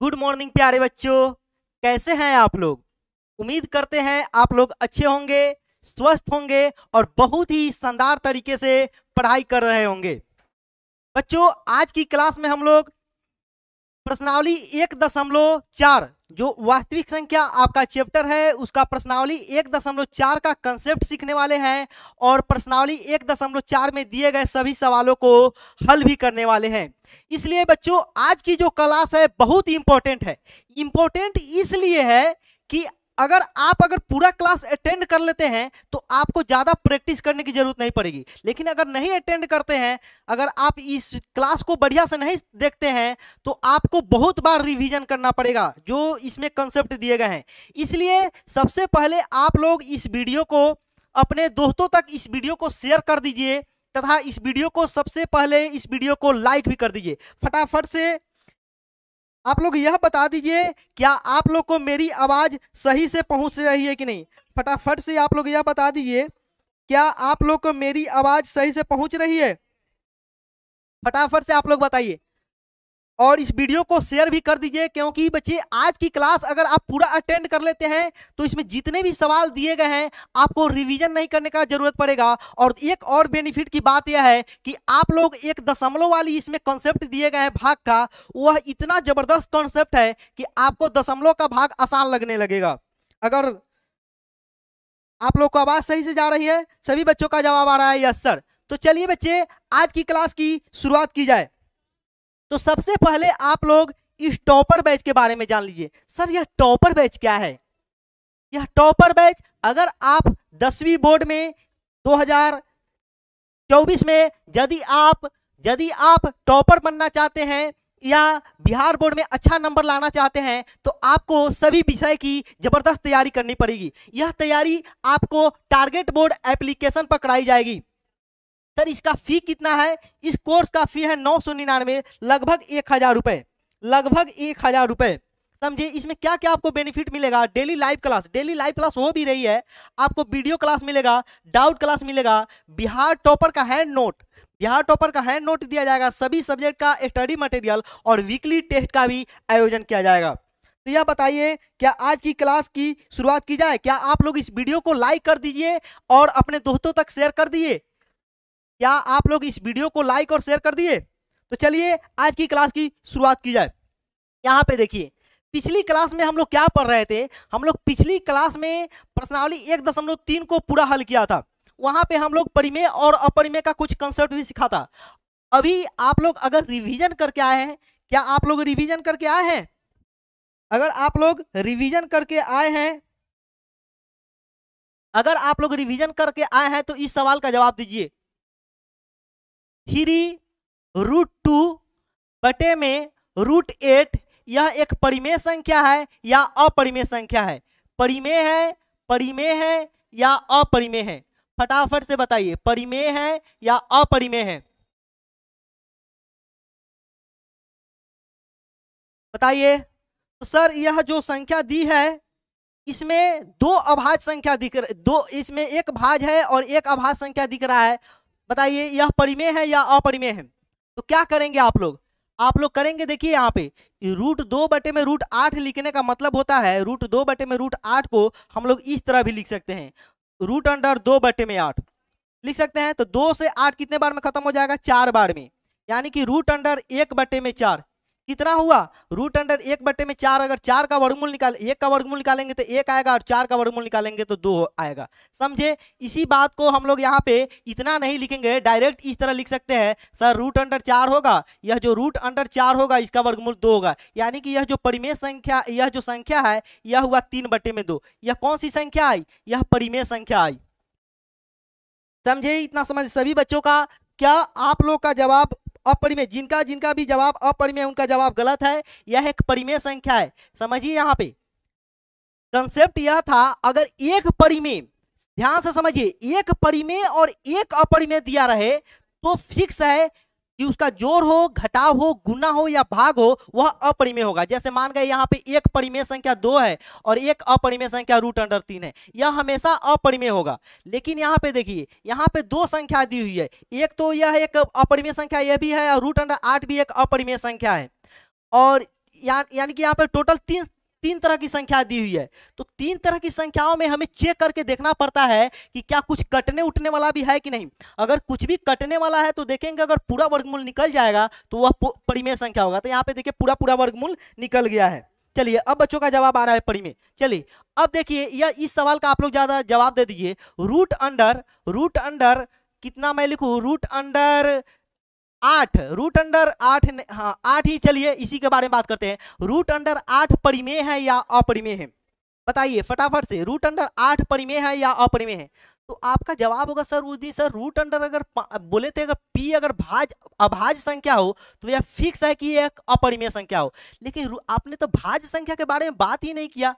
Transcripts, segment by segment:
Good morning प्यारे बच्चों। कैसे हैं आप लोग? उम्मीद करते हैं आप लोग अच्छे होंगे, स्वस्थ होंगे और बहुत ही शानदार तरीके से पढ़ाई कर रहे होंगे। बच्चों, आज की क्लास में हम लोग प्रश्नावली 1.4 जो वास्तविक संख्या आपका चैप्टर है उसका प्रश्नावली 1.4 का कंसेप्ट सीखने वाले हैं और प्रश्नावली 1.4 में दिए गए सभी सवालों को हल भी करने वाले हैं। इसलिए बच्चों, आज की जो क्लास है बहुत इंपॉर्टेंट है। इंपॉर्टेंट इसलिए है कि अगर पूरा क्लास अटेंड कर लेते हैं तो आपको ज्यादा प्रैक्टिस करने की जरूरत नहीं पड़ेगी, लेकिन अगर नहीं अटेंड करते हैं, अगर आप इस क्लास को बढ़िया से नहीं देखते हैं तो आपको बहुत बार रिवीजन करना पड़ेगा जो इसमें कंसेप्ट दिए गए हैं। इसलिए सबसे पहले आप लोग इस वीडियो को अपने दोस्तों तक इस वीडियो को शेयर कर दीजिए तथा इस वीडियो को सबसे पहले इस वीडियो को लाइक भी कर दीजिए। फटाफट से आप लोग यह बता दीजिए, क्या आप लोग को मेरी आवाज सही से पहुंच रही है कि नहीं? फटाफट से आप लोग यह बता दीजिए, क्या आप लोग को मेरी आवाज सही से पहुंच रही है? फटाफट से आप लोग बताइए और इस वीडियो को शेयर भी कर दीजिए, क्योंकि बच्चे आज की क्लास अगर आप पूरा अटेंड कर लेते हैं तो इसमें जितने भी सवाल दिए गए हैं आपको रिवीजन नहीं करने का जरूरत पड़ेगा। और एक और बेनिफिट की बात यह है कि आप लोग एक दशमलव वाली इसमें कॉन्सेप्ट दिए गए हैं भाग का, वह इतना जबरदस्त कॉन्सेप्ट है कि आपको दशमलव का भाग आसान लगने लगेगा। अगर आप लोग को आवाज सही से जा रही है, सभी बच्चों का जवाब आ रहा है यस सर, तो चलिए बच्चे आज की क्लास की शुरुआत की जाए। तो सबसे पहले आप लोग इस टॉपर बैच के बारे में जान लीजिए। सर, यह टॉपर बैच क्या है? यह टॉपर बैच, अगर आप 10वीं बोर्ड में 2024 में यदि आप टॉपर बनना चाहते हैं या बिहार बोर्ड में अच्छा नंबर लाना चाहते हैं तो आपको सभी विषय की जबरदस्त तैयारी करनी पड़ेगी। यह तैयारी आपको टारगेट बोर्ड एप्लीकेशन पर कराई जाएगी। सर, इसका फी कितना है? इस कोर्स का फी है 999, लगभग 1000 रुपए, लगभग 1000 रुपए। समझे? इसमें क्या क्या आपको बेनिफिट मिलेगा? डेली लाइव क्लास हो भी रही है, आपको वीडियो क्लास मिलेगा, डाउट क्लास मिलेगा, बिहार टॉपर का हैंड नोट दिया जाएगा, सभी सब्जेक्ट का स्टडी मटेरियल और वीकली टेस्ट का भी आयोजन किया जाएगा। तो यह बताइए, क्या आज की क्लास की शुरुआत की जाए? क्या आप लोग इस वीडियो को लाइक कर दीजिए और अपने दोस्तों तक शेयर कर दिए? क्या आप लोग इस वीडियो को लाइक और शेयर कर दिए? तो चलिए आज की क्लास की शुरुआत की जाए। यहाँ पे देखिए, पिछली क्लास में हम लोग क्या पढ़ रहे थे? हम लोग पिछली क्लास में प्रश्नावली 1.3 को पूरा हल किया था। वहां पे हम लोग परिमेय और अपरिमेय का कुछ कंसेप्ट भी सीखा था। अभी आप लोग अगर रिवीजन करके आए हैं, क्या आप लोग रिवीजन करके आए हैं? अगर आप लोग रिवीजन करके आए हैं तो इस सवाल का जवाब दीजिए। 3√2 बटे में √8 यह एक परिमेय संख्या है या अपरिमेय संख्या है? परिमेय है या अपरिमेय है? फटाफट से बताइए, परिमेय है या अपरिमेय है? बताइए। तो सर, यह जो संख्या दी है इसमें दो अभाज्य संख्या दिख रहा, दो इसमें एक भाज्य है और एक अभाज्य संख्या दिख रहा है। बताइए, यह परिमेय है या अपरिमेय है? तो क्या करेंगे आप लोग करेंगे, देखिए यहाँ पे √2 बटे में √8 लिखने का मतलब होता है, √2 बटे में √8 को हम लोग इस तरह भी लिख सकते हैं, √2 बटे में 8 लिख सकते हैं। तो 2 से 8 कितने बार में खत्म हो जाएगा? 4 बार में, यानी कि √1 बटे में 4 कितना हुआ? √1 बटे में 4। अगर 4 का वर्गमूल एक का वर्गमूल निकालेंगे तो 1 आएगा और 4 का वर्गमूल निकालेंगे तो 2 आएगा। समझे? इसी बात को हम लोग यहाँ पे इतना नहीं लिखेंगे, डायरेक्ट इस तरह लिख सकते हैं, सर √4 होगा, यह जो √4 होगा इसका वर्गमूल 2 होगा, यानी कि यह जो परिमेय संख्या, यह जो संख्या है यह हुआ 3 बटे में 2। यह कौन सी संख्या आई? यह परिमेय संख्या आई। समझे? इतना समझ सभी बच्चों का? क्या आप लोग का जवाब अपरिमेय, जिनका भी जवाब अपरिमेय उनका जवाब गलत है। यह एक परिमेय संख्या है। समझिए, यहाँ पे कंसेप्ट यह था, अगर एक परिमेय, ध्यान से समझिए, एक परिमेय और एक अपरिमेय दिया रहे तो फिक्स है कि उसका जोड़ हो, घटाव हो, गुना हो या भाग हो, वह अपरिमेय होगा। जैसे मान गए यहाँ पे एक परिमेय संख्या 2 है और एक अपरिमेय संख्या √3 है, यह हमेशा अपरिमेय होगा। लेकिन यहाँ पे देखिए, यहाँ पे दो संख्या दी हुई है, एक तो यह एक अपरिमेय संख्या यह भी है और √8 भी एक अपरिमेय संख्या है। और यानी कि यहाँ पे टोटल तीन तीन तरह की संख्या दी हुई है। तो तीन तरह की संख्याओं में हमें चेक करके देखना पड़ता है कि क्या कुछ कटने उठने वाला भी है कि नहीं। अगर कुछ भी कटने वाला है तो देखेंगे अगर पूरा वर्गमूल निकल जाएगा तो वह परिमेय संख्या होगा। तो यहाँ पे देखिए पूरा पूरा वर्गमूल निकल गया है। चलिए अब बच्चों का जवाब आ रहा है परिमेय। चलिए अब देखिए यह इस सवाल का आप लोग ज्यादा जवाब दे दीजिए। रूट अंडर कितना मैं लिखूं, रूट अंडर 8, रूट अंडर 8, हाँ 8 ही, चलिए इसी के बारे में बात करते हैं। रूट अंडर 8 परिमेय है या अपरिमेय है, बताइए फटाफट से। रूट अंडर 8 परिमेय है या अपरिमेय है? तो आपका जवाब होगा सर उदी सर रूट अंडर अगर बोले थे अगर p अगर अभाज्य संख्या हो तो यह फिक्स है कि यह एक अपरिमेय संख्या हो। लेकिन आपने तो भाज्य संख्या के बारे में बात ही नहीं किया।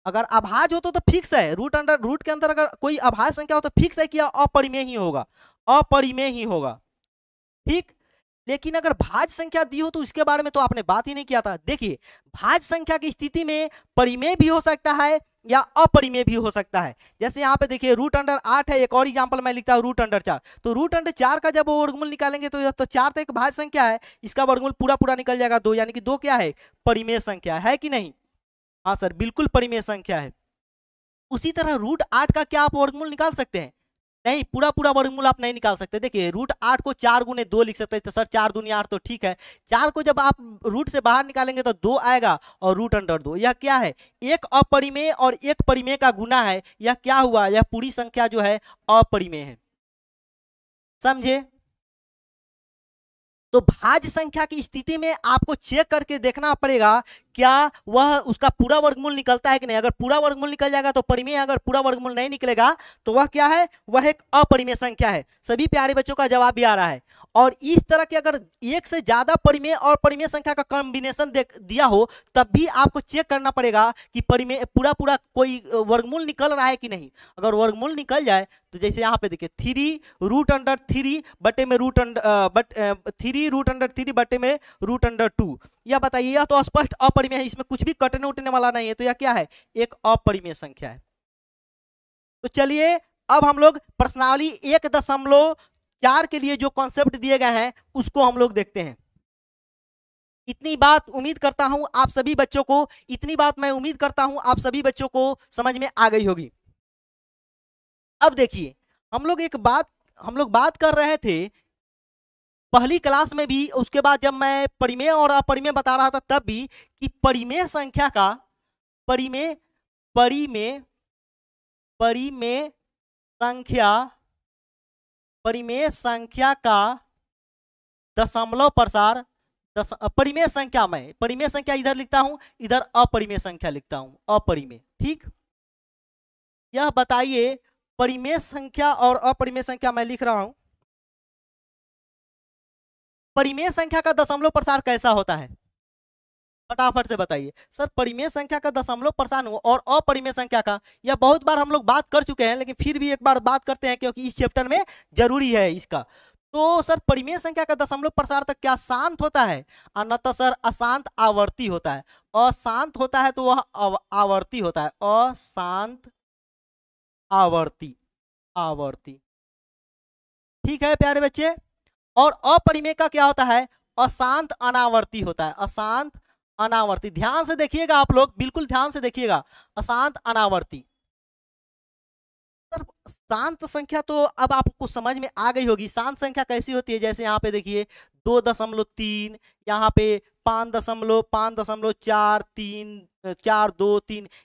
अगर अभाज्य हो तो फिक्स है, रूट के अंदर अगर कोई अभाज्य संख्या हो तो फिक्स है कि अपरिमेय ही होगा, अपरिमेय ही होगा, ठीक। लेकिन अगर भाज्य संख्या दी हो तो इसके बारे में तो आपने बात ही नहीं किया था। देखिए भाज्य संख्या की स्थिति में परिमेय भी हो सकता है या अपरिमेय भी हो सकता है। जैसे यहाँ पे देखिए रूट अंडर 8 है, एक और एग्जांपल मैं लिखता हूँ रूट अंडर 4। तो रूट अंडर 4 का जब वर्गमूल निकालेंगे तो 4 तो एक भाज्य संख्या है, इसका वर्गमूल पूरा पूरा निकल जाएगा 2, यानी कि 2 क्या है, परिमेय संख्या है कि नहीं? हाँ सर बिल्कुल परिमेय संख्या है। उसी तरह रूट 8 का क्या आप वर्गमूल निकाल सकते हैं? नहीं, पूरा पूरा वर्गमूल आप नहीं निकाल सकते। देखिए रूट 8 को 4 गुने 2 लिख सकते हैं, तो सर 4 दूनी 8 तो ठीक है। 4 को जब आप रूट से बाहर निकालेंगे तो 2 आएगा और रूट अंडर 2। यह क्या है, एक अपरिमेय और एक परिमेय का गुना है। यह क्या हुआ, यह पूरी संख्या जो है अपरिमेय है, समझे? तो भाज्य संख्या की स्थिति में आपको चेक करके देखना पड़ेगा क्या वह उसका पूरा वर्गमूल निकलता है कि नहीं। अगर पूरा वर्गमूल निकल जाएगा तो परिमेय, अगर पूरा वर्गमूल नहीं निकलेगा तो वह क्या है, वह एक अपरिमेय संख्या है। सभी प्यारे बच्चों का जवाब भी आ रहा है। और इस तरह के अगर एक से ज्यादा परिमेय और परिमेय संख्या का कॉम्बिनेशन दिया हो तब भी आपको चेक करना पड़ेगा कि परिमेय पूरा पूरा कोई वर्गमूल निकल रहा है कि नहीं। अगर वर्गमूल निकल जाए तो जैसे यहाँ पे देखिए 3 रूट अंडर 3 बटे में रूट अंडर 3 रूट अंडर 3 बटे में रूट अंडर 2। यह बताइए यह तो स्पष्ट अपरिमेय है, इसमें कुछ भी कटने उठने वाला नहीं है, तो यह क्या है, एक अपरिमेय संख्या है। तो चलिए अब हम लोग प्रश्नावली 1.4 के लिए जो कॉन्सेप्ट दिए गए हैं उसको हम लोग देखते हैं। इतनी बात उम्मीद करता हूं आप सभी बच्चों को, इतनी बात मैं उम्मीद करता हूं आप सभी बच्चों को समझ में आ गई होगी। अब देखिए हम लोग बात कर रहे थे पहली क्लास में भी, उसके बाद जब मैं परिमेय और अपरिमेय बता रहा था तब भी, कि परिमेय संख्या का परिमेय परिमेय परिमेय संख्या परिमेय संख्या का दशमलव प्रसार परिमेय संख्या, मैं परिमेय संख्या इधर लिखता हूं, इधर अपरिमेय संख्या लिखता हूं, अपरिमेय, ठीक। यह बताइए परिमेय संख्या और अपरिमेय संख्या मैं लिख रहा हूं, परिमेय संख्या का दशमलव प्रसार कैसा होता है, फटाफट से बताइए। सर परिमेय संख्या का दशमलव प्रसार और अपरिमेय संख्या का, यह बहुत बार हम लोग बात कर चुके हैं लेकिन फिर भी एक बार बात करते हैं क्योंकि इस चैप्टर में जरूरी है इसका। तो सर परिमेय संख्या का दशमलव प्रसार तक क्या शांत होता है, और न तो सर अशांत आवर्ती होता है। अशांत होता है तो वह आवर्ती होता है, अशांत आवर्ती, आवर्ती, ठीक है प्यारे बच्चे। और अपरिमेय का क्या होता है, अशांत अनावर्ती होता है, अशांत अनावर्ती। ध्यान से देखिएगा आप लोग, बिल्कुल ध्यान से देखिएगा, अशांत अनावर्ती। शांत संख्या तो अब आपको समझ में आ गई होगी। शांत संख्या कैसी होती है, जैसे यहाँ पे देखिए 2.3, यहाँ पे 5.4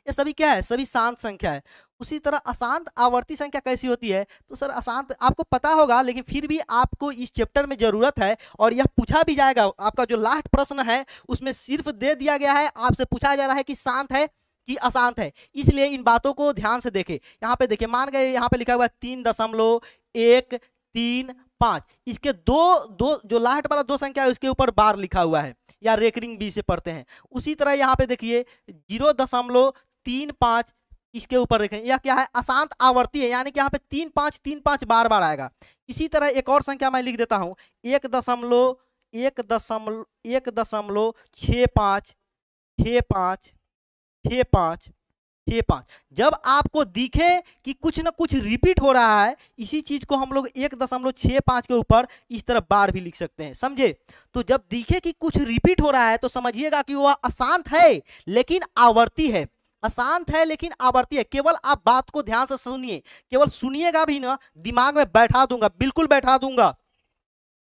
ये सभी क्या है, सभी शांत संख्या है। उसी तरह अशांत आवर्ती संख्या कैसी होती है, तो सर अशांत आपको पता होगा लेकिन फिर भी आपको इस चैप्टर में जरूरत है और यह पूछा भी जाएगा। आपका जो लास्ट प्रश्न है उसमें सिर्फ दे दिया गया है, आपसे पूछा जा रहा है कि शांत है कि अशांत है, इसलिए इन बातों को ध्यान से देखें। यहाँ पे देखिए मान गए यहाँ पे लिखा हुआ है 3.135, इसके दो जो लास्ट वाला दो संख्या है उसके ऊपर बार लिखा हुआ है या रेकरिंग बी से पढ़ते हैं। उसी तरह यहाँ पे देखिए 0.35 इसके ऊपर देखें, यह क्या है, अशांत आवर्ती है, यानी कि यहाँ पे 3.5 बार बार आएगा। इसी तरह एक और संख्या मैं लिख देता हूँ 1.65 6 5। जब आपको दिखे कि कुछ ना कुछ रिपीट हो रहा है, इसी चीज को हम लोग 1.65 के ऊपर इस तरह बार भी लिख सकते हैं, समझे। तो जब दिखे कि कुछ रिपीट हो रहा है तो समझिएगा कि वह अशांत है लेकिन आवर्ती है, अशांत है लेकिन आवर्ती है। केवल आप बात को ध्यान से सुनिए, केवल सुनिएगा भी ना, दिमाग में बैठा दूंगा, बिल्कुल बैठा दूंगा।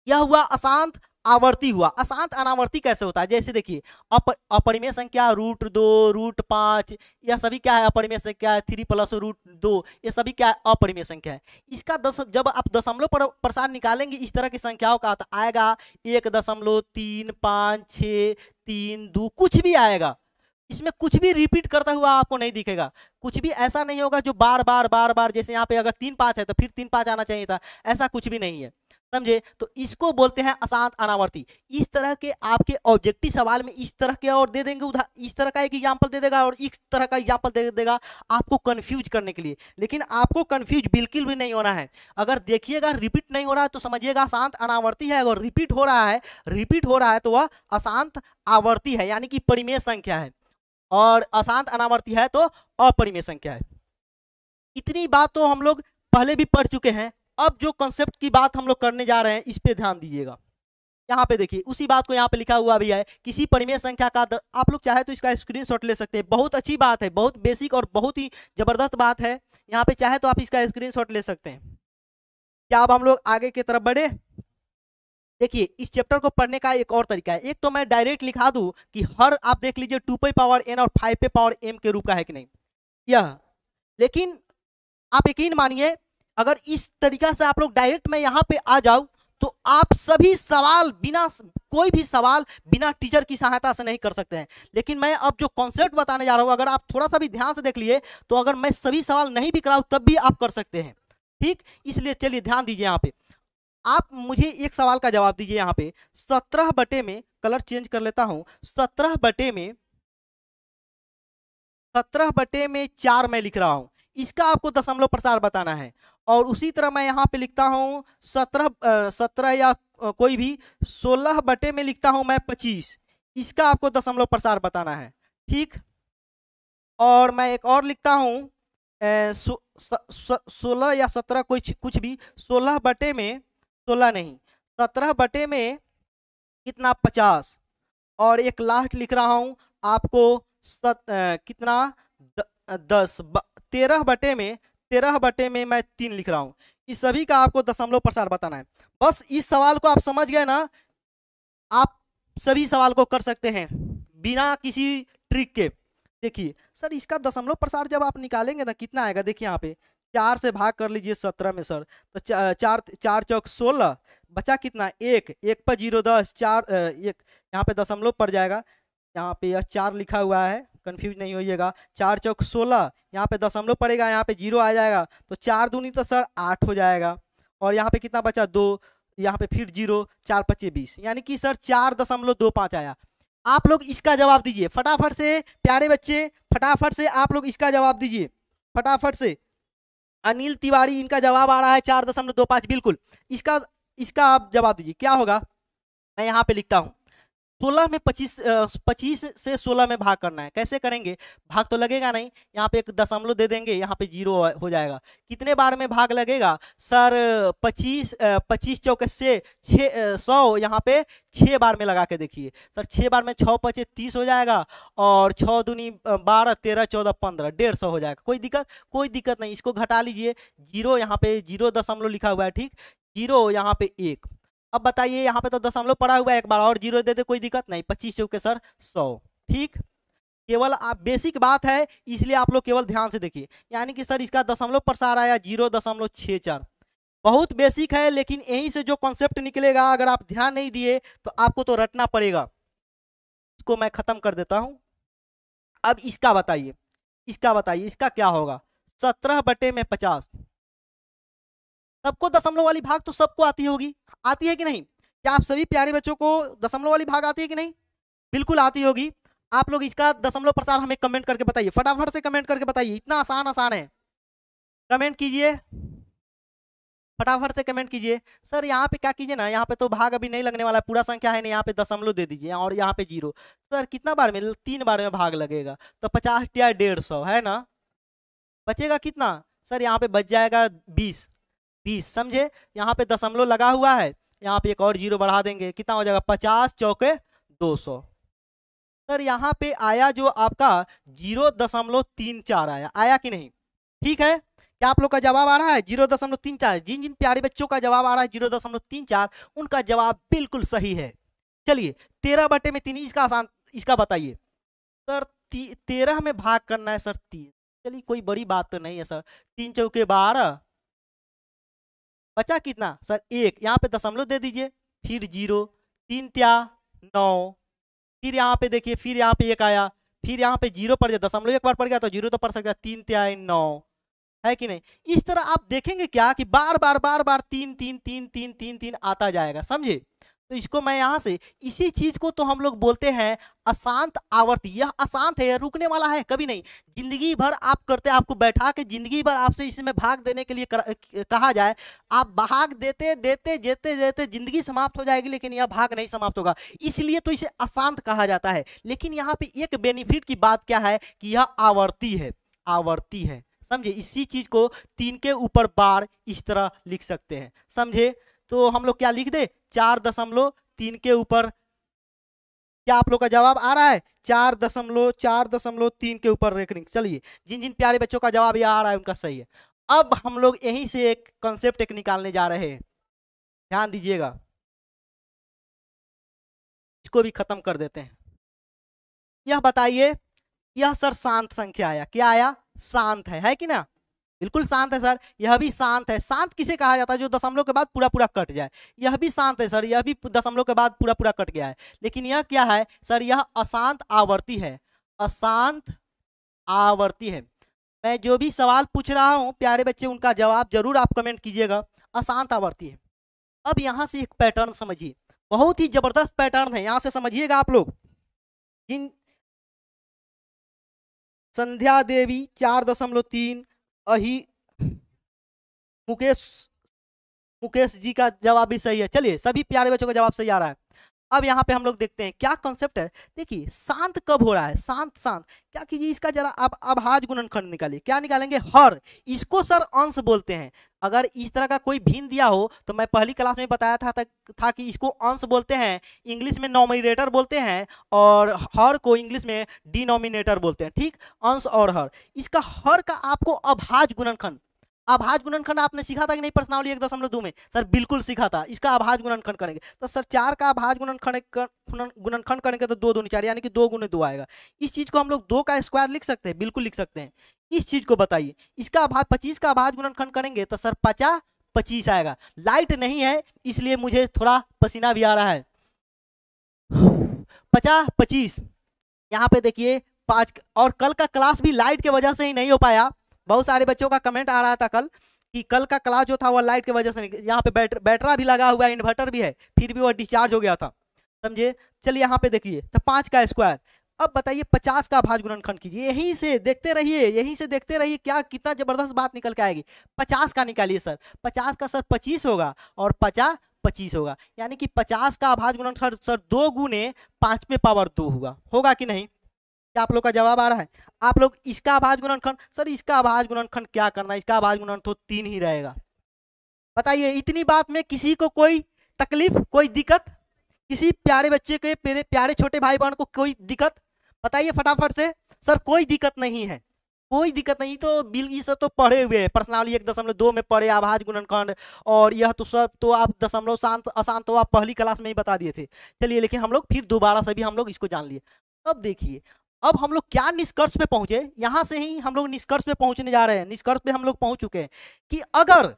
यह हुआ अशांत आवर्ती हुआ। अशांत अनावर्ती कैसे होता है, जैसे देखिए अपरिमेय संख्या √2 √5, यह सभी क्या है, अपरिमेय संख्या है। 3 + √2 ये सभी क्या है, अपरिमेय संख्या है। इसका जब आप दशमलव प्रसार निकालेंगे इस तरह की संख्याओं का तो आएगा 1.35632 कुछ भी आएगा। इसमें कुछ भी रिपीट करता हुआ आपको नहीं दिखेगा, कुछ भी ऐसा नहीं होगा जो बार बार बार बार, जैसे यहाँ पे अगर 3 5 है तो फिर 3 5 आना चाहिए था, ऐसा कुछ भी नहीं है, समझे। तो इसको बोलते हैं अशांत अनावर्ती। इस तरह के आपके ऑब्जेक्टिव सवाल में इस तरह के और दे देंगे, उधर इस तरह का एक एग्जांपल दे देगा और इस तरह का एग्जांपल दे देगा आपको कंफ्यूज करने के लिए। लेकिन आपको कंफ्यूज बिल्कुल भी नहीं होना है। अगर देखिएगा रिपीट नहीं हो रहा है तो समझिएगा अशांत अनावर्ती है, अगर रिपीट हो रहा है, रिपीट हो रहा है तो वह अशांत आवर्ती है, यानी कि परिमेय संख्या है, और अशांत अनावर्ती है तो अपरिमेय संख्या है। इतनी बात तो हम लोग पहले भी पढ़ चुके हैं। अब जो कॉन्सेप्ट की बात हम लोग करने जा रहे हैं इस पे ध्यान दीजिएगा। यहाँ पे देखिए उसी बात को यहाँ पे लिखा हुआ भी है, किसी परिमेय संख्या का आप लोग चाहे तो इसका स्क्रीनशॉट ले सकते हैं। बहुत अच्छी बात है, बहुत बेसिक और बहुत ही जबरदस्त बात है। यहाँ पे चाहे तो आप इसका स्क्रीनशॉट ले सकते हैं। क्या अब हम लोग आगे की तरफ बढ़े। देखिए इस चैप्टर को पढ़ने का एक और तरीका है। एक तो मैं डायरेक्ट लिखा दूं कि हर, आप देख लीजिए 2p⁻n और 5p⁻m के रूप का है कि नहीं यह, लेकिन आप यकीन मानिए अगर इस तरीका से आप लोग डायरेक्ट मैं यहाँ पे आ जाऊं तो आप सभी सवाल बिना, कोई भी सवाल बिना टीचर की सहायता से नहीं कर सकते हैं। लेकिन मैं अब जो कॉन्सेप्ट बताने जा रहा हूं, अगर आप थोड़ा सा भी ध्यान से देख लिए तो अगर मैं सभी सवाल नहीं भी कराऊं तब भी आप कर सकते हैं, ठीक। इसलिए चलिए ध्यान दीजिए। यहाँ पे आप मुझे एक सवाल का जवाब दीजिए। यहाँ पे 17 बटे में, कलर चेंज कर लेता हूं, 17 बटे में 4 मैं लिख रहा हूं, इसका आपको दशमलव प्रसार बताना है। और उसी तरह मैं यहाँ पे लिखता हूँ 17 या कोई भी 16 बटे में लिखता हूँ मैं 25, इसका आपको दशमलव प्रसार बताना है, ठीक। और मैं एक और लिखता हूँ 16 या 17 कुछ भी, 16 बटे में 16 नहीं, 17 बटे में कितना 50। और एक लास्ट लिख रहा हूँ आपको कितना 10, 13 बटे में मैं 3 लिख रहा हूँ। इस सभी का आपको दशमलव प्रसार बताना है। बस इस सवाल को आप समझ गए ना, आप सभी सवाल को कर सकते हैं बिना किसी ट्रिक के। देखिए सर इसका दशमलव प्रसार जब आप निकालेंगे ना कितना आएगा, देखिए यहाँ पे 4 से भाग कर लीजिए 17 में सर, तो 4 चौक 16, बचा कितना 1 पर 0 10, 4 1 यहाँ पे दशमलव पड़ जाएगा। यहाँ पे यह 4 लिखा हुआ है, कंफ्यूज नहीं होइएगा। 4 चौक 16, यहाँ पे दशमलव पड़ेगा, यहाँ पे 0 आ जाएगा, तो 4 दूनी तो सर 8 हो जाएगा। और यहाँ पे कितना बचा 2, यहाँ पे फिर 0, 4 5 20, यानी कि सर 4.25 आया। आप लोग इसका जवाब दीजिए फटाफट से, प्यारे बच्चे फटाफट से आप लोग इसका जवाब दीजिए फटाफट से। अनिल तिवारी, इनका जवाब आ रहा है 4.25, बिल्कुल। इसका आप जवाब दीजिए क्या होगा। मैं यहाँ पे लिखता हूँ 16 में 25 से 16 में भाग करना है। कैसे करेंगे, भाग तो लगेगा नहीं, यहाँ पे एक दशमलव दे देंगे, यहाँ पे 0 हो जाएगा। कितने बार में भाग लगेगा सर, 25 चौके से 100, यहाँ पे 6 बार में लगा के देखिए सर। 6 बार में 6 5 30 हो जाएगा, और 6 दूनी 12 13 14 15, 150 हो जाएगा। कोई दिक्कत नहीं, इसको घटा लीजिए। 0 यहाँ पे 0 दशमलव लिखा हुआ है, ठीक, 0 यहाँ पे 1। अब बताइए यहाँ पे तो दशमलव पड़ा हुआ है, एक बार और 0 दे दे, कोई दिक्कत नहीं। 25 चौके सर 100, ठीक। केवल आप बेसिक बात है इसलिए आप लोग केवल ध्यान से देखिए। यानी कि सर इसका दशमलव प्रसार आया 0.64, बहुत बेसिक है, लेकिन यहीं से जो कॉन्सेप्ट निकलेगा अगर आप ध्यान नहीं दिए तो आपको तो रटना पड़ेगा। इसको मैं खत्म कर देता हूं। अब इसका बताइए इसका क्या होगा। 17 बटे में 50, सबको दशमलव वाली भाग तो सबको आती होगी, आती है कि नहीं। क्या आप सभी प्यारे बच्चों को दशमलव वाली भाग आती है कि नहीं, बिल्कुल आती होगी। आप लोग इसका दशमलव प्रसार हमें कमेंट करके बताइए, फटाफट से कमेंट करके बताइए, इतना आसान है। कमेंट कीजिए फटाफट से कमेंट कीजिए। सर यहाँ पे क्या कीजिए ना, यहाँ पे तो भाग अभी नहीं लगने वाला है, पूरा संख्या है ना, यहाँ पे दशमलव दे दीजिए और यहाँ पे 0। सर कितना बार में, 3 बार में भाग लगेगा, तो 50 या 150 है ना, बचेगा कितना सर, यहाँ पे बच जाएगा 20। 20 समझे, यहाँ पे दशमलव लगा हुआ है, यहाँ पे एक और 0 बढ़ा देंगे, कितना हो जाएगा 50 चौके 200। सर यहाँ पे आया जो आपका 0.34 आया कि नहीं, ठीक है। क्या आप लोग का जवाब आ रहा है 0.34? जिन जिन प्यारे बच्चों का जवाब आ रहा है 0.34 उनका जवाब बिल्कुल सही है। चलिए 13/3 इसका आसान, इसका बताइए सर। 13 में भाग करना है सर 3, चलिए कोई बड़ी बात तो नहीं है सर। 3 चौके 12, बचा कितना सर 1, यहाँ पे दशमलव दे दीजिए, फिर 0, 3 त्या 9, फिर यहाँ पे देखिए, फिर यहाँ पे 1 आया, फिर यहाँ पे 0 पड़ जाए, दशमलव एक बार पड़ गया तो 0 तो पड़ सकता है, 3 त्या 9 है कि नहीं। इस तरह आप देखेंगे क्या कि बार बार 3 3 3 3 3 3 आता जाएगा, समझे। तो इसको मैं यहाँ से, इसी चीज को तो हम लोग बोलते हैं अशांत आवर्ती। यह अशांत है, रुकने वाला है कभी नहीं, जिंदगी भर आप करते, आपको बैठा के जिंदगी भर आपसे इसमें भाग देने के लिए कहा जाए, आप भाग देते देते देते देते जिंदगी समाप्त हो जाएगी, लेकिन यह भाग नहीं समाप्त होगा, इसलिए तो इसे अशांत कहा जाता है। लेकिन यहाँ पे एक बेनिफिट की बात क्या है कि यह आवर्ती है, आवर्ती है, समझे। इसी चीज को 3 के ऊपर बार इस तरह लिख सकते हैं, समझे। तो हम लोग क्या लिख दे, 4.3 के ऊपर, क्या आप लोग का जवाब आ रहा है 4.3 के ऊपर रेकरिंग। चलिए जिन जिन प्यारे बच्चों का जवाब ये आ रहा है उनका सही है। अब हम लोग यहीं से एक कॉन्सेप्ट एक निकालने जा रहे हैं, ध्यान दीजिएगा, इसको भी खत्म कर देते हैं। यह बताइए, यह सर शांत संख्या आया, क्या आया, शांत है कि ना, बिल्कुल शांत है सर। यह भी शांत है, शांत किसे कहा जाता है, जो दशमलव के बाद पूरा पूरा कट जाए। यह भी शांत है सर, यह भी दशमलव के बाद पूरा पूरा कट गया है। लेकिन यह क्या है सर, यह अशांत आवर्ती है, अशांत आवर्ती है। मैं जो भी सवाल पूछ रहा हूं प्यारे बच्चे, उनका जवाब जरूर आप कमेंट कीजिएगा, अशांत आवर्ती है। अब यहां से एक पैटर्न समझिए, बहुत ही जबरदस्त पैटर्न है, यहां से समझिएगा आप लोग। जिन संध्या देवी 4.3, अही मुकेश, मुकेश जी का जवाब भी सही है। चलिए सभी प्यारे बच्चों का जवाब सही आ रहा है। अब यहाँ पे हम लोग देखते हैं क्या कॉन्सेप्ट है। देखिए शांत कब हो रहा है, शांत शांत क्या कीजिए, इसका जरा आप अभाज्य गुणनखंड निकालिए। क्या निकालेंगे, हर, इसको सर अंश बोलते हैं। अगर इस तरह का कोई भिन्न दिया हो तो मैं पहली क्लास में बताया था कि इसको अंश बोलते हैं, इंग्लिश में नॉमिनेटर बोलते हैं, और हर को इंग्लिश में डिनोमिनेटर बोलते हैं, ठीक, अंश और हर। इसका हर का आपको अभाज्य गुणनखंड, अभाज्य गुणनखंड आपने सीखा था कि नहीं प्रश्नावली 1.2 में, सर बिल्कुल सीखा था। इसका अभाज्य गुणनखंड करेंगे तो सर 4 का अभाज्य गुणनखंड करेंगे तो 2 दूनी 4, यानी कि 2 गुने 2 आएगा। इस चीज को हम लोग 2 का स्क्वायर लिख सकते हैं, बिल्कुल लिख सकते हैं। इस चीज को बताइए, इसका 25 का अभाज्य गुणनखंड करेंगे तो सर 50 25 आएगा। लाइट नहीं है इसलिए मुझे थोड़ा पसीना भी आ रहा है। 50 25 यहाँ पे देखिए 5, और कल का क्लास भी लाइट की वजह से ही नहीं हो पाया। बहुत सारे बच्चों का कमेंट आ रहा था कल कि कल का क्लास जो था वो लाइट की वजह से नहीं, यहाँ पे बैटरा भी लगा हुआ है, इन्वर्टर भी है, फिर भी वो डिस्चार्ज हो गया था, समझे। चलिए यहाँ पे देखिए तो 5 का स्क्वायर। अब बताइए 50 का अभाज्य गुणनखंड कीजिए, यहीं से देखते रहिए, यहीं से देखते रहिए, क्या कितना जबरदस्त बात निकल के आएगी। 50 का निकालिए सर, 50 का सर 25 होगा और 50 25 होगा, यानी कि 50 का अभाज्य गुणनखंड सर 2 गुने 5 में पावर 2 होगा कि नहीं। क्या आप लोग का जवाब आ रहा है। आप लोग इसका अभाज्य गुणनखंड, सर इसका अभाज्य गुणनखंड क्या करना है, इसका अभाज्य गुणनखंड तो 3 ही रहेगा। बताइए इतनी बात में किसी को कोई तकलीफ, कोई दिक्कत, किसी प्यारे बच्चे के प्यारे छोटे भाई बहन को कोई दिक्कत, बताइए फटाफट से। सर कोई दिक्कत नहीं है, कोई दिक्कत नहीं। तो बिल सब तो पढ़े हुए हैं, प्रश्नावली 1.2 में पढ़े अभाज्य गुणनखंड, और यह तो सब तो आप दशमलव शांत अशांत तो आप पहली क्लास में ही बता दिए थे। चलिए लेकिन हम लोग फिर दोबारा से भी हम लोग इसको जान लिए। अब देखिए अब हम लोग क्या निष्कर्ष पे पहुंचे, यहां से ही हम लोग निष्कर्ष पे पहुंचने जा रहे हैं। निष्कर्ष पे हम लोग पहुंच चुके हैं कि अगर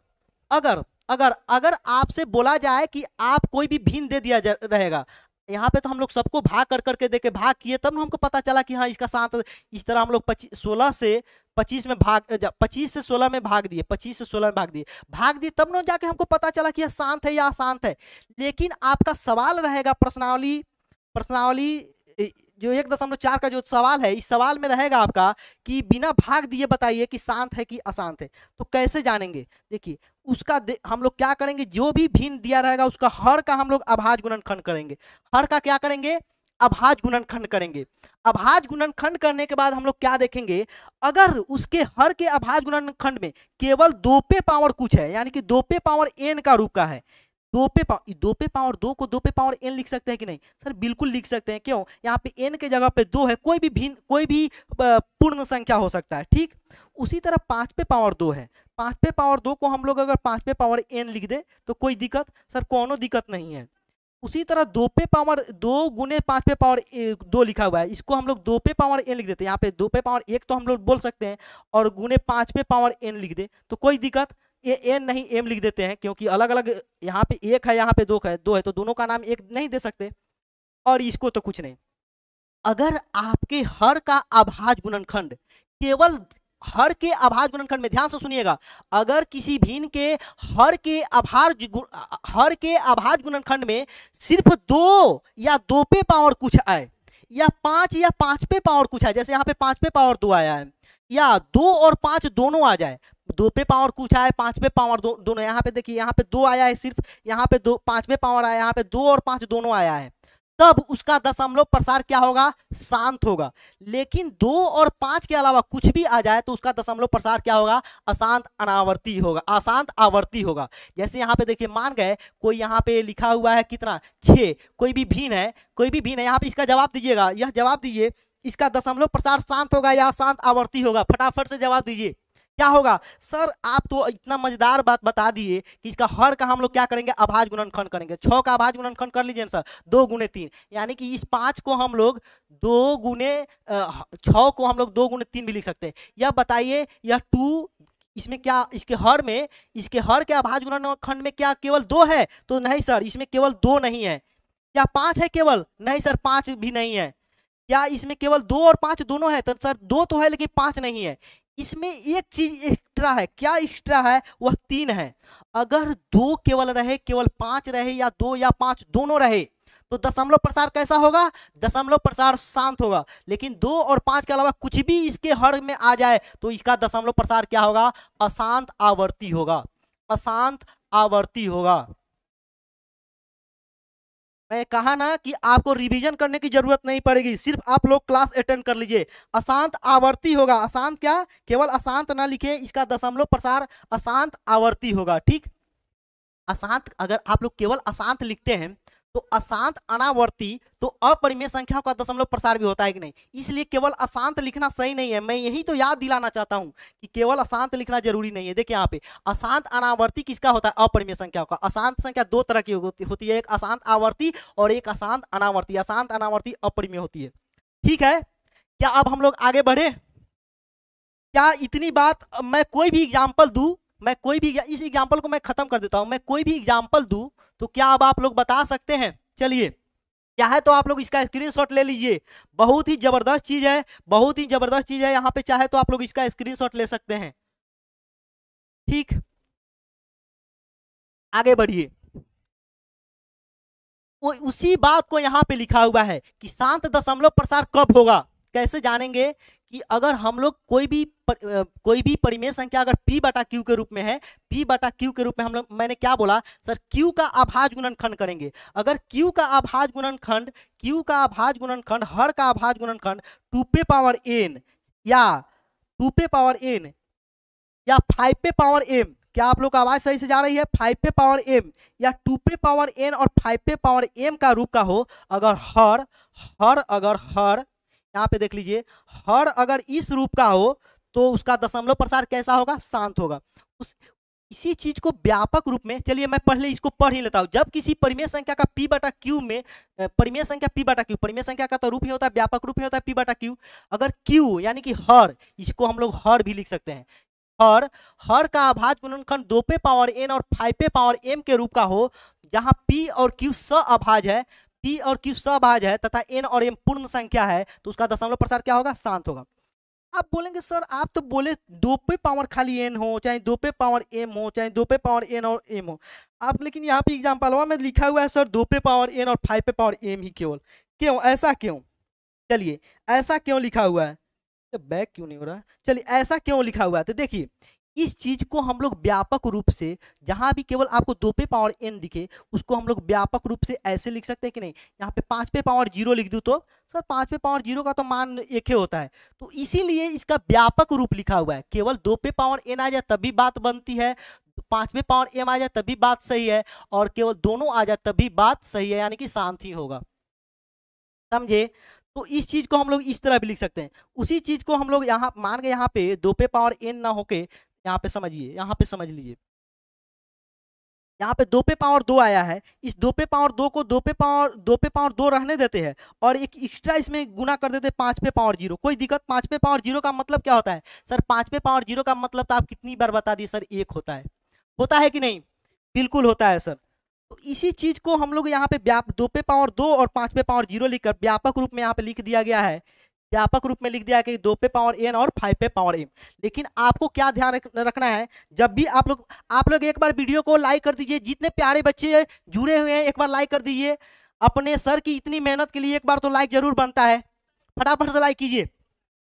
अगर अगर अगर आपसे बोला जाए कि आप कोई भी भिन्न दे दिया रहेगा, यहाँ पे तो हम लोग सबको भाग कर करके देखे, भाग किए तब हमको पता चला कि हाँ इसका साथ, इस तरह हम लोग 16 से 25 में भाग, 25 से 16 में भाग दिए, 25 से 16 में भाग दिए तब ना जाके हमको पता चला कि यह शांत है या अशांत है। लेकिन आपका सवाल रहेगा प्रश्नावली जो 1.4 का जो सवाल है, इस सवाल में रहेगा आपका कि बिना भाग दिए बताइए कि शांत है कि अशांत है। तो कैसे जानेंगे? देखिए उसका हम लोग क्या करेंगे, जो भी भिन्न दिया रहेगा उसका हर का हम लोग अभाज्य गुणनखंड करेंगे। हर का क्या करेंगे? अभाज्य गुणनखंड करेंगे। अभाज्य गुणनखंड करने के बाद हम लोग क्या देखेंगे, अगर उसके हर के अभाज्य गुणनखंड में केवल 2 पे पावर कुछ है, यानी कि 2 पे पावर n का रूप का है, 2 पे पावर 2 को 2 पे पावर n लिख सकते हैं कि नहीं? सर बिल्कुल लिख सकते हैं। क्यों? यहाँ पे n के जगह पे 2 है, कोई भी पूर्ण संख्या हो सकता है। ठीक उसी तरह 5 पे पावर 2 है, 5 पे पावर 2 को हम लोग अगर 5 पे पावर n लिख दे तो कोई दिक्कत? सर कोनो दिक्कत नहीं है। उसी तरह 2 पे पावर 2 गुने 5 पे पावर 2 लिखा हुआ है, इसको हम लोग 2 पे पावर n लिख देते हैं। यहाँ पे 2 पे पावर 1 तो हम लोग बोल सकते हैं, और गुने 5 पे पावर n लिख दे तो कोई दिक्कत? ये एन नहीं एम लिख देते हैं, क्योंकि अलग अलग यहाँ पे 1 है, यहाँ पे 2 है, तो दोनों का नाम 1 नहीं दे सकते। और इसको तो कुछ नहीं। अगर आपके हर का अभाज्य गुणनखंड केवल हर के अभाज्य गुणनखंड में, ध्यान से सुनिएगा, अगर किसी भिन्न के हर के अभाज्य गुणनखंड में सिर्फ 2 या 2 पे पावर कुछ आए, या 5 पे पावर कुछ आए, जैसे यहाँ पे 5 पे पावर 2 आया है, या 2 और 5 दोनों आ जाए, 2 पे पावर कुछ आए, 5 पे पावर दोनों, यहाँ पे देखिए यहाँ पे 2 आया है सिर्फ, यहाँ पे 5 पे पावर आया, यहाँ पे 2 और 5 दोनों आया है, तब उसका दशमलव प्रसार क्या होगा? शांत होगा। लेकिन 2 और 5 के अलावा कुछ भी आ जाए तो उसका दशमलव प्रसार क्या होगा? अशांत अनावर्ती होगा, अशांत आवर्ती होगा। जैसे यहाँ पे देखिए, मान गए कोई यहाँ पे लिखा हुआ है कितना? 6, कोई भी भिन्न है, यहाँ पे इसका जवाब दीजिएगा, यह जवाब दीजिए, इसका दशमलव प्रसार शांत होगा या अशांत आवर्ती होगा? फटाफट से जवाब दीजिए, क्या होगा? सर आप तो इतना मजेदार बात बता दिए कि इसका हर का हम लोग क्या करेंगे? अभाज्य गुणनखंड करेंगे। 6 का अभाज्य गुणनखंड कर लीजिए सर, 2 गुने 3, यानी कि इस 5 को हम लोग 2 गुने 6 को हम लोग 2 गुने 3 भी लिख सकते हैं। यह बताइए, यह 2 इसमें क्या, इसके हर के अभाज्य गुणनखंड में क्या केवल 2 है? तो नहीं सर, इसमें केवल 2 नहीं है। क्या 5 है केवल? नहीं सर, 5 भी नहीं है। क्या इसमें केवल 2 और 5 दोनों है? तो सर 2 तो है लेकिन 5 नहीं है। इसमें एक चीज एक्स्ट्रा है। क्या एक्स्ट्रा है? वह 3 है। अगर 2 केवल रहे, केवल 5 रहे, या 2 या 5 दोनों रहे, तो दशमलव प्रसार कैसा होगा? दशमलव प्रसार शांत होगा। लेकिन 2 और 5 के अलावा कुछ भी इसके हर में आ जाए तो इसका दशमलव प्रसार क्या होगा? अशांत आवर्ती होगा, अशांत आवर्ती होगा। मैं कहा ना कि आपको रिवीजन करने की जरूरत नहीं पड़ेगी, सिर्फ आप लोग क्लास अटेंड कर लीजिए। अशांत आवर्ती होगा। अशांत क्या? केवल अशांत ना लिखे, इसका दशमलव प्रसार अशांत आवर्ती होगा। ठीक, अशांत, अगर आप लोग केवल अशांत लिखते हैं तो अशांत अनावर्ती, तो अपरिमेय संख्या का दशमलव प्रसार भी होता है कि नहीं? इसलिए केवल अशांत लिखना सही नहीं है। मैं यही तो याद दिलाना चाहता हूं कि केवल अशांत लिखना जरूरी नहीं है। देखिए यहाँ पे अशांत अनावर्ती किसका होता है? अपरिमेय संख्या का। अशांत संख्या 2 तरह की होती है, एक अशांत आवर्ती और एक अशांत अनावर्ती। अशांत अनावर्ती अपरिमेय होती है। ठीक है, क्या अब हम लोग आगे बढ़े? क्या इतनी बात, मैं कोई भी एग्जाम्पल दूं, इस एग्जाम्पल को मैं खत्म कर देता हूं, मैं कोई भी एग्जाम्पल दूं तो क्या अब आप लोग बता सकते हैं? चलिए, क्या है तो आप लोग इसका स्क्रीनशॉट ले लीजिए। बहुत ही जबरदस्त चीज है, बहुत ही जबरदस्त चीज है। यहाँ पे चाहे तो आप लोग इसका स्क्रीनशॉट ले सकते हैं। ठीक, आगे बढ़िए। वो उसी बात को यहाँ पे लिखा हुआ है कि शांत दशमलव प्रसार कब होगा? कैसे जानेंगे? कि अगर हम लोग कोई भी परिमेय संख्या अगर p बटा q के रूप में है, p बटा q के रूप में हम लोग, मैंने क्या बोला सर? q का अभाज्य गुणनखंड करेंगे। अगर q का अभाज्य गुणनखंड हर का अभाज्य गुणनखंड 2 पे पावर n या 2 पे पावर n या 5 पे पावर m, क्या आप लोग का आवाज सही से जा रही है? 5 पे पावर m या 2 पे पावर n और 5 पे पावर m का रूप का हो, अगर हर यहाँ पे देख लीजिए, हर अगर इस रूप का हो तो उसका दशमलव प्रसार कैसा होगा? शांत होगा। इसी चीज को व्यापक रूप में, चलिए मैं पहले इसको पढ़ ही लेता हूं। जब किसी परिमेय संख्या का p बटा q में, परिमेय संख्या p बटा q, परिमेय संख्या का तो रूप ही होता है, व्यापक रूप ही होता है p बटा q। अगर q यानी कि हर, इसको हम लोग हर भी लिख सकते हैं, हर का अभाज्य गुणनखंड 2 पे पावर n और 5 पे पावर m के रूप का हो, जहां p और q सअभाज्य है, p और q सअभाज्य है तथा n और m पूर्ण संख्या है, तो उसका दशमलव प्रसार क्या होगा? शांत होगा। आप बोलेंगे सर आप तो बोले 2 पे पावर खाली n हो, चाहे 2 पे पावर m हो, चाहे 2 पे पावर n और m हो आप, लेकिन यहाँ पे एग्जाम्पल में लिखा हुआ है सर 2 पे पावर n और 5 पे पावर m ही केवल। क्यों? ऐसा क्यों? चलिए ऐसा क्यों लिखा हुआ है, बैक क्यों नहीं हो रहा है, चलिए ऐसा क्यों लिखा हुआ है, तो देखिए इस चीज को हम लोग व्यापक रूप से, जहां भी केवल आपको 2 पे पावर n दिखे उसको हम लोग व्यापक रूप से ऐसे लिख सकते हैं कि नहीं, यहाँ पे 5 पे पावर 0 लिख दूं तो सर 5 पे पावर 0 का तो मान एक ही होता है, तो इसीलिए इसका व्यापक रूप लिखा हुआ है। केवल 2 पे पावर n आ जाए तभी बात बनती है, 5 पे पावर m आ जाए तभी बात सही है, और केवल दोनों आ जाए तभी बात सही है, यानी कि शांत ही होगा। समझे? तो इस चीज को हम लोग इस तरह भी लिख सकते हैं। उसी चीज को हम लोग यहाँ मान के, यहाँ पे 2 पे पावर n ना होके यहाँ पे समझिए, यहाँ पे समझ लीजिए, यहाँ पे 2 पे पावर 2 आया है, इस 2 पे पावर 2 को 2 पे पावर 2 रहने देते हैं और एक एक्स्ट्रा इसमें गुना कर देते हैं 5 पे पावर 0, कोई दिक्कत। 5 पे पावर 0 का मतलब क्या होता है सर, 5 पे पावर 0 का मतलब तो आप कितनी बार बता दिए सर, एक होता है कि नहीं, बिल्कुल होता है सर। तो इसी चीज को हम लोग यहाँ पे 2 पे पावर 2 और 5 पे पावर 0 लिखकर व्यापक रूप में यहाँ पे लिख दिया गया है, व्यापक रूप में लिख दिया है कि 2 पे पावर n और 5 पे पावर m। लेकिन आपको क्या ध्यान रखना है, जब भी आप लोग एक बार वीडियो को लाइक कर दीजिए, जितने प्यारे बच्चे जुड़े हुए हैं एक बार लाइक कर दीजिए, अपने सर की इतनी मेहनत के लिए एक बार तो लाइक जरूर बनता है, फटाफट से लाइक कीजिए।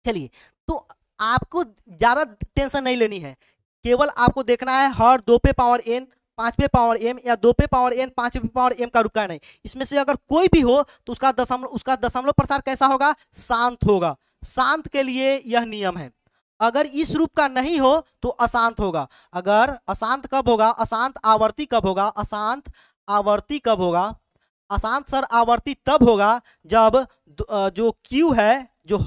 चलिए, तो आपको ज्यादा टेंशन नहीं लेनी है, केवल आपको देखना है हर 2 पे पावर n 5 पे पावर m या 2 पे पावर n 5 पे पावर m का रुका नहीं, इसमें से अगर कोई भी हो तो उसका दशमलव प्रसार कैसा होगा, शांत होगा। शांत के लिए यह नियम है, अगर इस रूप का नहीं हो तो अशांत होगा। अगर अशांत कब होगा, अशांत आवर्ती कब होगा, अशांत आवर्ती कब होगा, अशांत सर आवर्ती तब होगा जब जो Q है, जो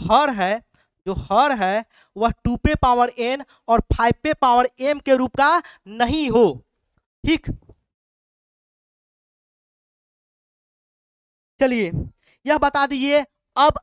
हर है वह 2 पे पावर n और 5 पे पावर m के रूप का नहीं हो। ठीक, चलिए यह बता दीजिए। अब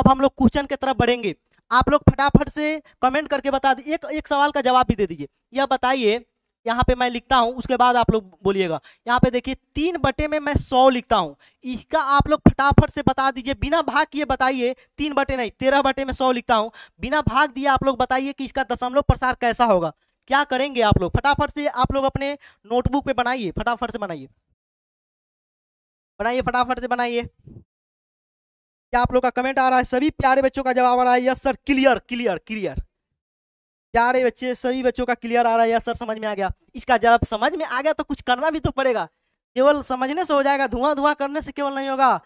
हम लोग क्वेश्चन की तरफ बढ़ेंगे, आप लोग फटाफट से कमेंट करके बता दीजिए, एक सवाल का जवाब भी दे दीजिए। यह बताइए, यहाँ पे मैं लिखता हूं उसके बाद आप लोग बोलिएगा। यहाँ पे देखिए 3 बटे में मैं 100 लिखता हूं, इसका आप लोग फटाफट से बता दीजिए, बिना भाग किए बताइए। 3 बटे नहीं 13 बटे में 100 लिखता हूं, बिना भाग दिए आप लोग बताइए कि इसका दशमलव प्रसार कैसा होगा। क्या करेंगे आप लोग, फटाफट से आप लोग अपने नोटबुक पे बनाइए, फटाफट से बनाइए, फटाफट से बनाइए। क्या आप लोग का कमेंट आ रहा है, सभी प्यारे बच्चों का जवाब आ रहा है yes sir, clear clear clear, प्यारे बच्चे सभी बच्चों का क्लियर आ रहा है यस सर, समझ में आ गया। इसका जब समझ में आ गया तो कुछ करना भी तो पड़ेगा, केवल समझने से हो जाएगा, धुआं धुआं करने से केवल नहीं होगा,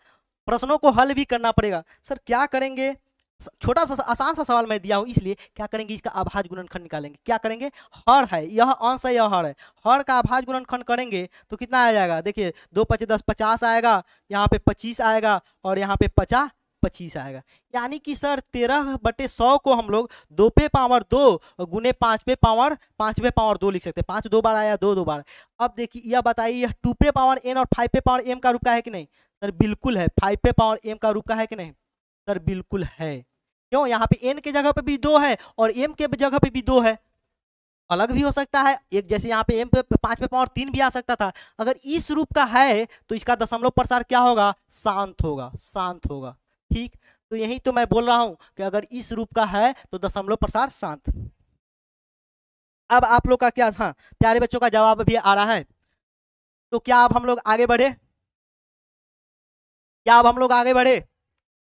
प्रश्नों को हल भी करना पड़ेगा। सर क्या करेंगे, छोटा सा आसान सा सवाल मैं दिया हूं, इसलिए क्या करेंगे, इसका अभाज्य गुणनखंड निकालेंगे। क्या करेंगे, हर है, यह अंश है, यह हर है, हर का अभाज्य गुणनखंड करेंगे तो कितना आ जाएगा, देखिए 2 5 10 50 आएगा, यहाँ पे 25 आएगा और यहाँ पे 50 25 आएगा। यानी कि सर 13 बटे 100 को हम लोग 2 पे पावर 2 गुने 5 पे पावर 2 लिख सकते हैं। 5 2 बार आया, 2 2 बार। अब देखिए यह बताइए, यह 2 पे पावर n और 5 पे पावर m का रूप का है कि नहीं, सर बिल्कुल है। 5 पे पावर m का रूप का है कि नहीं, सर बिल्कुल है। क्यों, यहाँ पे n के जगह पे भी 2 है और m के जगह पे भी 2 है, अलग भी हो सकता है, एक जैसे यहाँ पे m पे 5 पे पावर 3 भी आ सकता था। अगर इस रूप का है तो इसका दशमलव प्रसार क्या होगा, शांत होगा, शांत होगा। ठीक, तो यही तो मैं बोल रहा हूं कि अगर इस रूप का है तो दशमलव प्रसार शांत। अब आप लोग का क्या, हाँ प्यारे बच्चों का जवाब भी आ रहा है, तो क्या अब हम लोग आगे बढ़े, क्या अब हम लोग आगे बढ़े।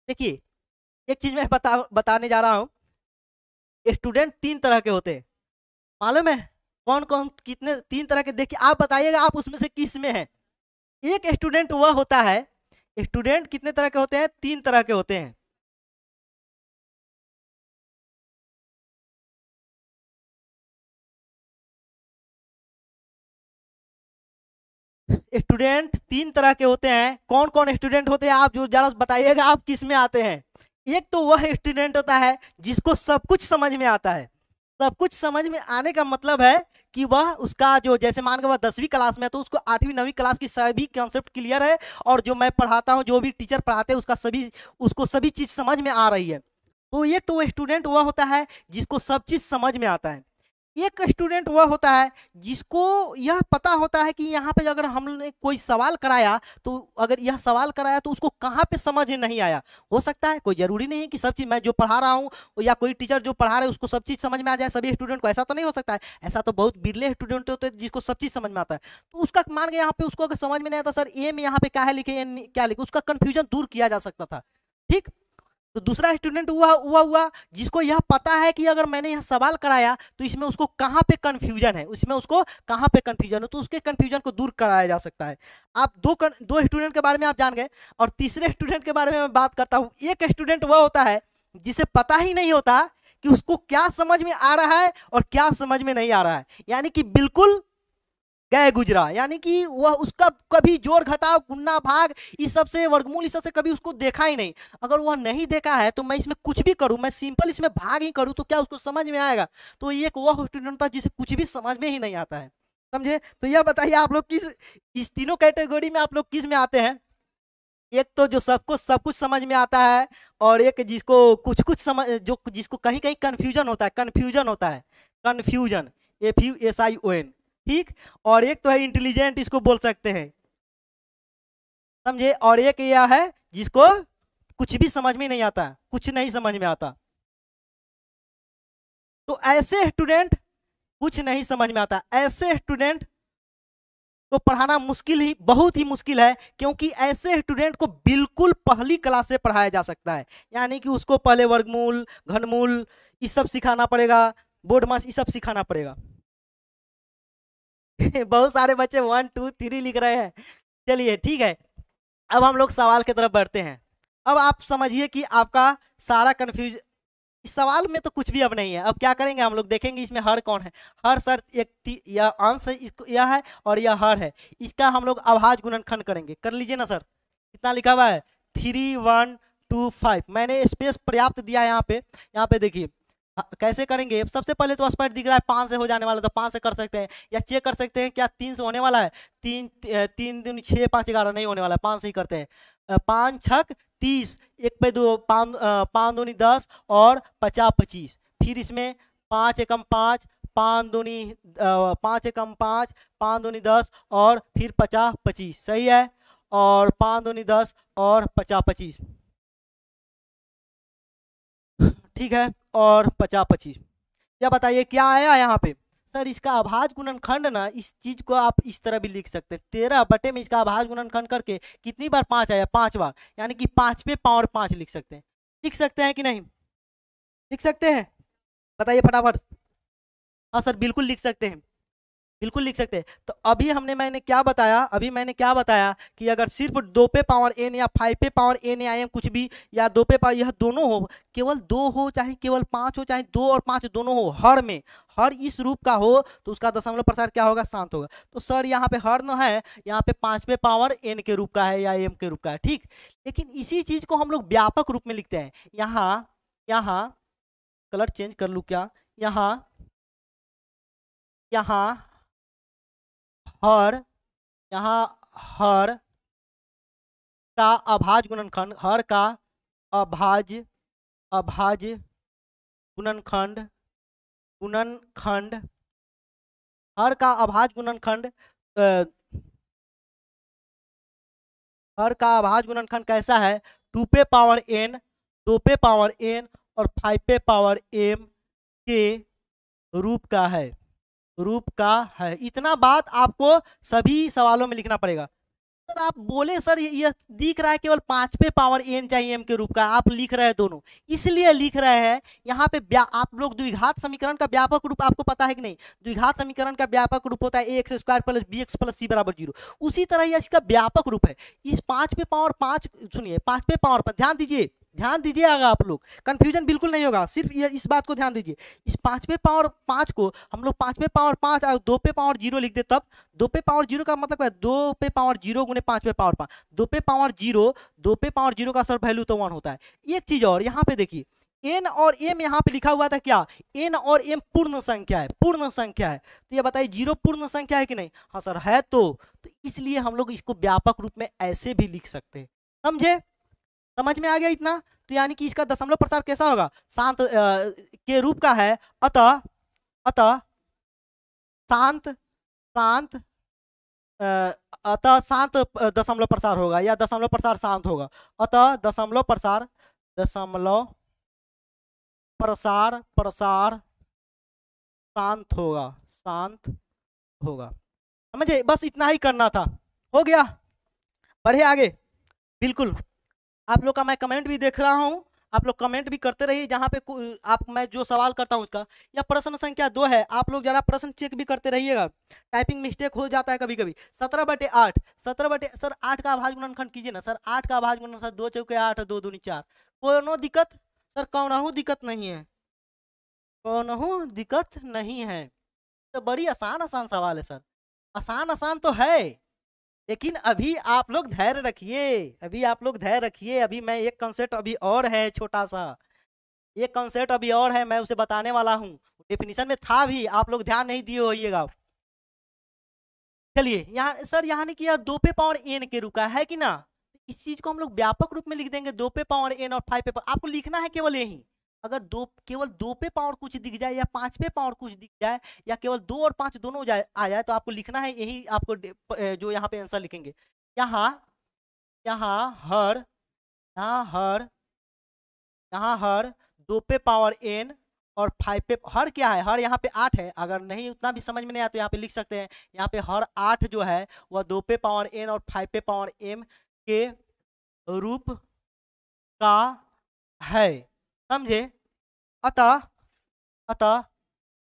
देखिए एक चीज मैं बताने जा रहा हूँ, स्टूडेंट 3 तरह के होते हैं, मालूम है कौन कौन, कितने, 3 तरह के। देखिए आप बताइएगा आप उसमें से किस में है। एक स्टूडेंट वह होता है, स्टूडेंट कितने तरह के होते हैं, 3 तरह के होते हैं। स्टूडेंट 3 तरह के होते हैं, कौन कौन स्टूडेंट होते हैं आप जो जरा बताइएगा, आप किस में आते हैं। एक तो वह स्टूडेंट होता है जिसको सब कुछ समझ में आता है। सब कुछ समझ में आने का मतलब है कि वह उसका जो, जैसे मान के वह 10वीं क्लास में है तो उसको 8वीं 9वीं क्लास की सभी कॉन्सेप्ट क्लियर है, और जो मैं पढ़ाता हूँ, जो भी टीचर पढ़ाते हैं उसको सभी चीज समझ में आ रही है। तो ये तो वो स्टूडेंट वह होता है जिसको सब चीज समझ में आता है। एक स्टूडेंट वह होता है जिसको यह पता होता है कि यहाँ पे अगर हमने कोई सवाल कराया तो अगर यह सवाल कराया तो उसको कहाँ पे समझ नहीं आया। हो सकता है, कोई जरूरी नहीं है कि सब चीज़ मैं जो पढ़ा रहा हूँ या कोई टीचर जो पढ़ा रहे उसको सब चीज़ समझ में आ जाए सभी स्टूडेंट को, ऐसा तो नहीं हो सकता है। ऐसा तो बहुत बिरले स्टूडेंट होते हैं जिसको सब चीज़ समझ में आता है। तो उसका मान के यहाँ पे उसको अगर समझ में नहीं आता, सर ए में यहाँ पे क्या है लिखे, क्या लिखे, उसका कन्फ्यूजन दूर किया जा सकता था। ठीक, तो दूसरा स्टूडेंट हुआ जिसको यह पता है कि अगर मैंने यह सवाल कराया तो इसमें उसको कहाँ पे कंफ्यूजन है, उसमें उसको कहाँ पे कंफ्यूजन है, तो उसके कंफ्यूजन को दूर कराया जा सकता है। आप दो स्टूडेंट के बारे में आप जान गए। और तीसरे स्टूडेंट के बारे में मैं बात करता हूँ। एक स्टूडेंट वह होता है जिसे पता ही नहीं होता कि उसको क्या समझ में आ रहा है और क्या समझ में नहीं आ रहा है, यानी कि बिल्कुल गए गुजरा, यानी कि वह उसका कभी जोड़ घटाव गुणा भाग इस सब से वर्गमूल इस सब से कभी उसको देखा ही नहीं। अगर वह नहीं देखा है तो मैं इसमें कुछ भी करूं, मैं सिंपल इसमें भाग ही करूं तो क्या उसको समझ में आएगा। तो ये एक वह स्टूडेंट था जिसे कुछ भी समझ में ही नहीं आता है, समझे। तो यह बताइए आप लोग किस इस तीनों कैटेगरी में आप लोग किस में आते हैं। एक तो जो सबको सब कुछ समझ में आता है, और एक जिसको कुछ कुछ समझ, जो जिसको कहीं कहीं कंफ्यूजन होता है, कन्फ्यूजन FUSION, ठीक। और एक तो है इंटेलिजेंट, इसको बोल सकते हैं, समझे। और एक यह है जिसको कुछ भी समझ में नहीं आता, कुछ नहीं समझ में आता। तो ऐसे स्टूडेंट कुछ नहीं समझ में आता, ऐसे स्टूडेंट को पढ़ाना मुश्किल ही, बहुत ही मुश्किल है, क्योंकि ऐसे स्टूडेंट को बिल्कुल पहली क्लास से पढ़ाया जा सकता है। यानी कि उसको पहले वर्गमूल घनमूल ये सब सिखाना पड़ेगा, बोर्ड मास ये सब सिखाना पड़ेगा। बहुत सारे बच्चे 1 2 3 लिख रहे हैं। चलिए ठीक है, अब हम लोग सवाल की तरफ बढ़ते हैं। अब आप समझिए कि आपका सारा कंफ्यूज, इस सवाल में तो कुछ भी अब नहीं है। अब क्या करेंगे हम लोग, देखेंगे इसमें हर कौन है। हर सर एक यह अंश है, इसको यह है और यह हर है, इसका हम लोग अभाज्य गुणनखंड करेंगे। कर लीजिए ना सर, कितना लिखा हुआ है 3 1 2 5। मैंने स्पेस पर्याप्त दिया है यहाँ पे देखिए। कैसे करेंगे, सबसे पहले तो स्पष्ट दिख रहा है 5 से हो जाने वाला, तो 5 से कर सकते हैं, या चेक कर सकते हैं क्या 3 से होने वाला है। 3 दूनी 6 5 11 नहीं होने वाला है, 5 से ही करते हैं। 5 छक 30, एक पे दो, 5 दूनी 10 और 50 25। फिर इसमें 5 एकम 5, 5 दूनी 5 एकम 5, 5 दूनी 10 और फिर 50 25, सही है। और 5 दूनी 10 और 50 25, ठीक है। और 50 25, क्या बताइए क्या आया यहाँ पे। सर इसका अभाज्य गुणनखंड ना, इस चीज को आप इस तरह भी लिख सकते हैं, 13 बटे में इसका अभाज्य गुणनखंड करके कितनी बार 5 आया, 5 बार, यानी कि 5 पे पावर 5 लिख सकते हैं। लिख सकते हैं कि नहीं, लिख सकते हैं, बताइए फटाफट। हाँ सर बिल्कुल लिख सकते हैं, बिल्कुल लिख सकते हैं। तो अभी मैंने क्या बताया कि अगर सिर्फ 2 पे पावर n या 5 पे पावर n या m कुछ भी, या 2 पे पावर, यह दोनों हो, केवल 2 हो चाहे केवल 5 हो, चाहे 2 और 5 दोनों हो, हर में हर इस रूप का हो, तो उसका दशमलव प्रसार क्या होगा, शांत होगा। तो सर यहाँ पे हर न है, यहाँ पे 5 पे पावर n के रूप का है या m के रूप का है, ठीक। लेकिन इसी चीज को हम लोग व्यापक रूप में लिखते हैं। यहाँ यहाँ कलर चेंज कर लूँ क्या, यहाँ यहाँ हर, यहाँ हर का अभाज्य गुणनखंड, हर का अभाज्य अभाज्य गुणनखंड, गुणनखंड, हर का अभाज्य गुणनखंड, हर का अभाज्य गुणनखंड कैसा है, 2 पे पावर n, 2 पे पावर n और 5 पे पावर m के रूप का है, रूप का है। इतना बात आपको सभी सवालों में लिखना पड़ेगा। सर आप बोले सर ये दिख रहा है केवल 5 पे पावर n चाहिए m के रूप का, आप लिख रहे हैं दोनों, इसलिए लिख रहे हैं। यहाँ पे आप लोग द्विघात समीकरण का व्यापक रूप आपको पता है कि नहीं, द्विघात समीकरण का व्यापक रूप होता है ax square plus bx plus c बराबर 0। उसी तरह यह इसका व्यापक रूप है। इस 5 पे पावर 5, सुनिए 5 पे पावर, पर ध्यान दीजिएगा आप लोग, कंफ्यूजन बिल्कुल नहीं होगा, सिर्फ ये इस बात को ध्यान दीजिए। इस 5 पे पावर 5 को हम लोग 5 पे पावर 5 और 2 पे पावर 0 लिख दे, तब 2 पे पावर 0 का मतलब है 2 पे पावर 0 गुने 5 पे पावर 5, 2 पे पावर 0, 2 पे पावर 0 का सर वैल्यू तो 1 होता है। एक चीज और यहाँ पे देखिए, n और m यहाँ पे लिखा हुआ था क्या, n और m पूर्ण संख्या है, पूर्ण संख्या है। तो ये बताइए 0 पूर्ण संख्या है कि नहीं, हाँ सर है। तो इसलिए हम लोग इसको व्यापक रूप में ऐसे भी लिख सकते हैं, समझे, समझ में आ गया इतना। तो यानी कि इसका दशमलव प्रसार कैसा होगा, शांत के रूप का है, अतः अतः शांत शांत अतः शांत दशमलव प्रसार होगा, या दशमलव प्रसार शांत होगा। अतः दशमलव प्रसार प्रसार शांत होगा, शांत होगा, समझे। बस इतना ही करना था, हो गया। बढ़े आगे, बिल्कुल। आप लोग का मैं कमेंट भी देख रहा हूं, आप लोग कमेंट भी करते रहिए जहाँ पे आप मैं जो सवाल करता हूँ उसका। या प्रश्न संख्या 2 है, आप लोग जरा प्रश्न चेक भी करते रहिएगा, टाइपिंग मिस्टेक हो जाता है कभी कभी। 17/8, 17 सर 8 का अभाज्य गुणनखंड कीजिए ना सर। 8 का अभाज्य गुणनखंड सर 2 चौके 8, 2 दूनी 4। कोनो दिक्कत सर? कौनहू दिक्कत नहीं है, कौनहू दिक्कत नहीं है। तो बड़ी आसान आसान सवाल है सर, आसान आसान तो है, लेकिन अभी आप लोग धैर्य रखिए, अभी आप लोग धैर्य रखिए। अभी मैं एक कॉन्सेप्ट अभी और है छोटा सा, एक कॉन्सेप्ट अभी और है, मैं उसे बताने वाला हूँ। डेफिनेशन में था भी, आप लोग ध्यान नहीं दिए होइएगा। चलिए यहाँ सर, यहाँ ने किया 2 पे पावर n के रूप का है कि ना। इस चीज को हम लोग व्यापक रूप में लिख देंगे, 2 पे पावर n और 5 पे पावर। आपको लिखना है केवल यही। अगर केवल 2 पे पावर कुछ दिख जाए या 5 पे पावर कुछ दिख जाए या केवल 2 और 5 दोनों आ जाए तो आपको लिखना है यही। आपको जो यहाँ पे आंसर लिखेंगे, यहाँ यहाँ हर यहाँ हर यहाँ हर 2 पे पावर n और 5 पे हर क्या है, हर यहाँ पे 8 है। अगर नहीं उतना भी समझ में नहीं आया तो यहाँ पे लिख सकते हैं, यहाँ पे हर 8 जो है वह 2 पे पावर n और 5 पे पावर m के रूप का है, समझे। अतः अतः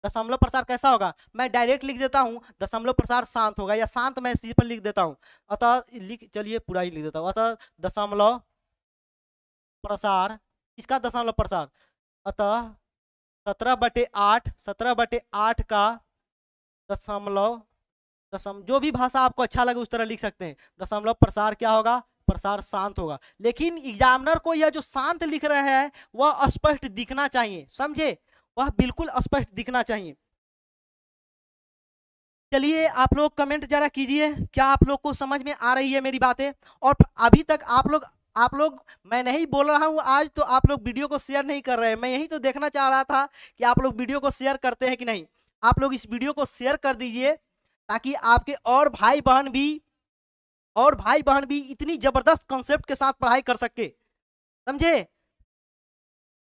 दशमलव प्रसार कैसा होगा, मैं डायरेक्ट लिख देता हूँ, दशमलव प्रसार शांत होगा, या शांत मैं इसी पर लिख देता हूँ। अतः चलिए पूरा ही लिख देता हूँ। अतः दशमलव प्रसार, इसका दशमलव प्रसार, अतः 17/8 का दशमलव जो भी भाषा आपको अच्छा लगे उस तरह लिख सकते हैं। दशमलव प्रसार क्या होगा, प्रसार शांत होगा। लेकिन एग्जामिनर को यह जो शांत लिख रहे हैं वह स्पष्ट दिखना चाहिए, समझे, वह बिल्कुल स्पष्ट दिखना चाहिए। चलिए आप लोग कमेंट जरा कीजिए, क्या आप लोग को समझ में आ रही है मेरी बातें। और अभी तक आप लोग मैं नहीं बोल रहा हूं आज तो आप लोग वीडियो को शेयर नहीं कर रहे हैं। मैं यही तो देखना चाह रहा था कि आप लोग वीडियो को शेयर करते हैं कि नहीं। आप लोग इस वीडियो को शेयर कर दीजिए ताकि आपके और भाई बहन भी इतनी जबरदस्त कॉन्सेप्ट के साथ पढ़ाई कर सके, समझे।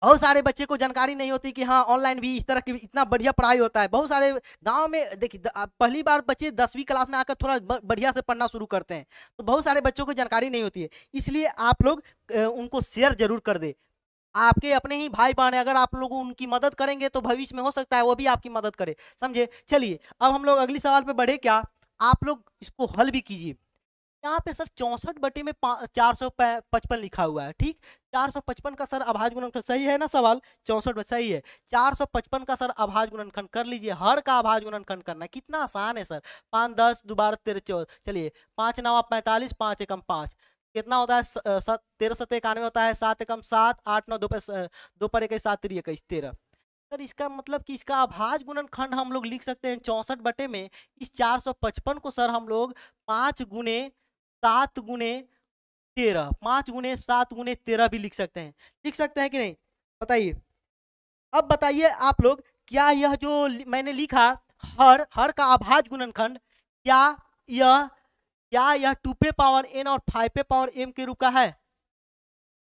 बहुत सारे बच्चे को जानकारी नहीं होती कि हाँ ऑनलाइन भी इस तरह की इतना बढ़िया पढ़ाई होता है। बहुत सारे गांव में देखिए पहली बार बच्चे 10वीं क्लास में आकर थोड़ा बढ़िया से पढ़ना शुरू करते हैं, तो बहुत सारे बच्चों को जानकारी नहीं होती है। इसलिए आप लोग उनको शेयर जरूर कर दे। आपके अपने ही भाई बहन है, अगर आप लोग उनकी मदद करेंगे तो भविष्य में हो सकता है वो भी आपकी मदद करे, समझे। चलिए अब हम लोग अगली सवाल पे बढ़े। क्या आप लोग इसको हल भी कीजिए। यहाँ पे सर 64 में 455 लिखा हुआ है, ठीक। 455 का सर अभाज्य गुणनखंड सही है ना सवाल, 64 सही है। 455 का सर अभाज्य गुणनखंड कर लीजिए। हर का अभाज्य गुणनखंड करना कितना आसान है सर। 5 10 2 12 13 14, चलिए 5 9 45, 5 एकम 5 कितना होता है, 13 7 91 होता है, 7 एकम 7, 8 9 2 पर 21 7 3 21 13। सर इसका मतलब कि इसका अभाज्य गुणनखंड हम लोग लिख सकते हैं 64 में इस 455 को सर हम लोग 5 गुने 7 गुने 13, 5 गुने 7 गुने 13 भी लिख सकते हैं कि नहीं, बताइए। अब बताइए आप लोग, क्या यह जो मैंने लिखा हर का अभाज्य गुणनखंड, क्या यह 2 पे पावर n और 5 पे पावर m के रूप का है।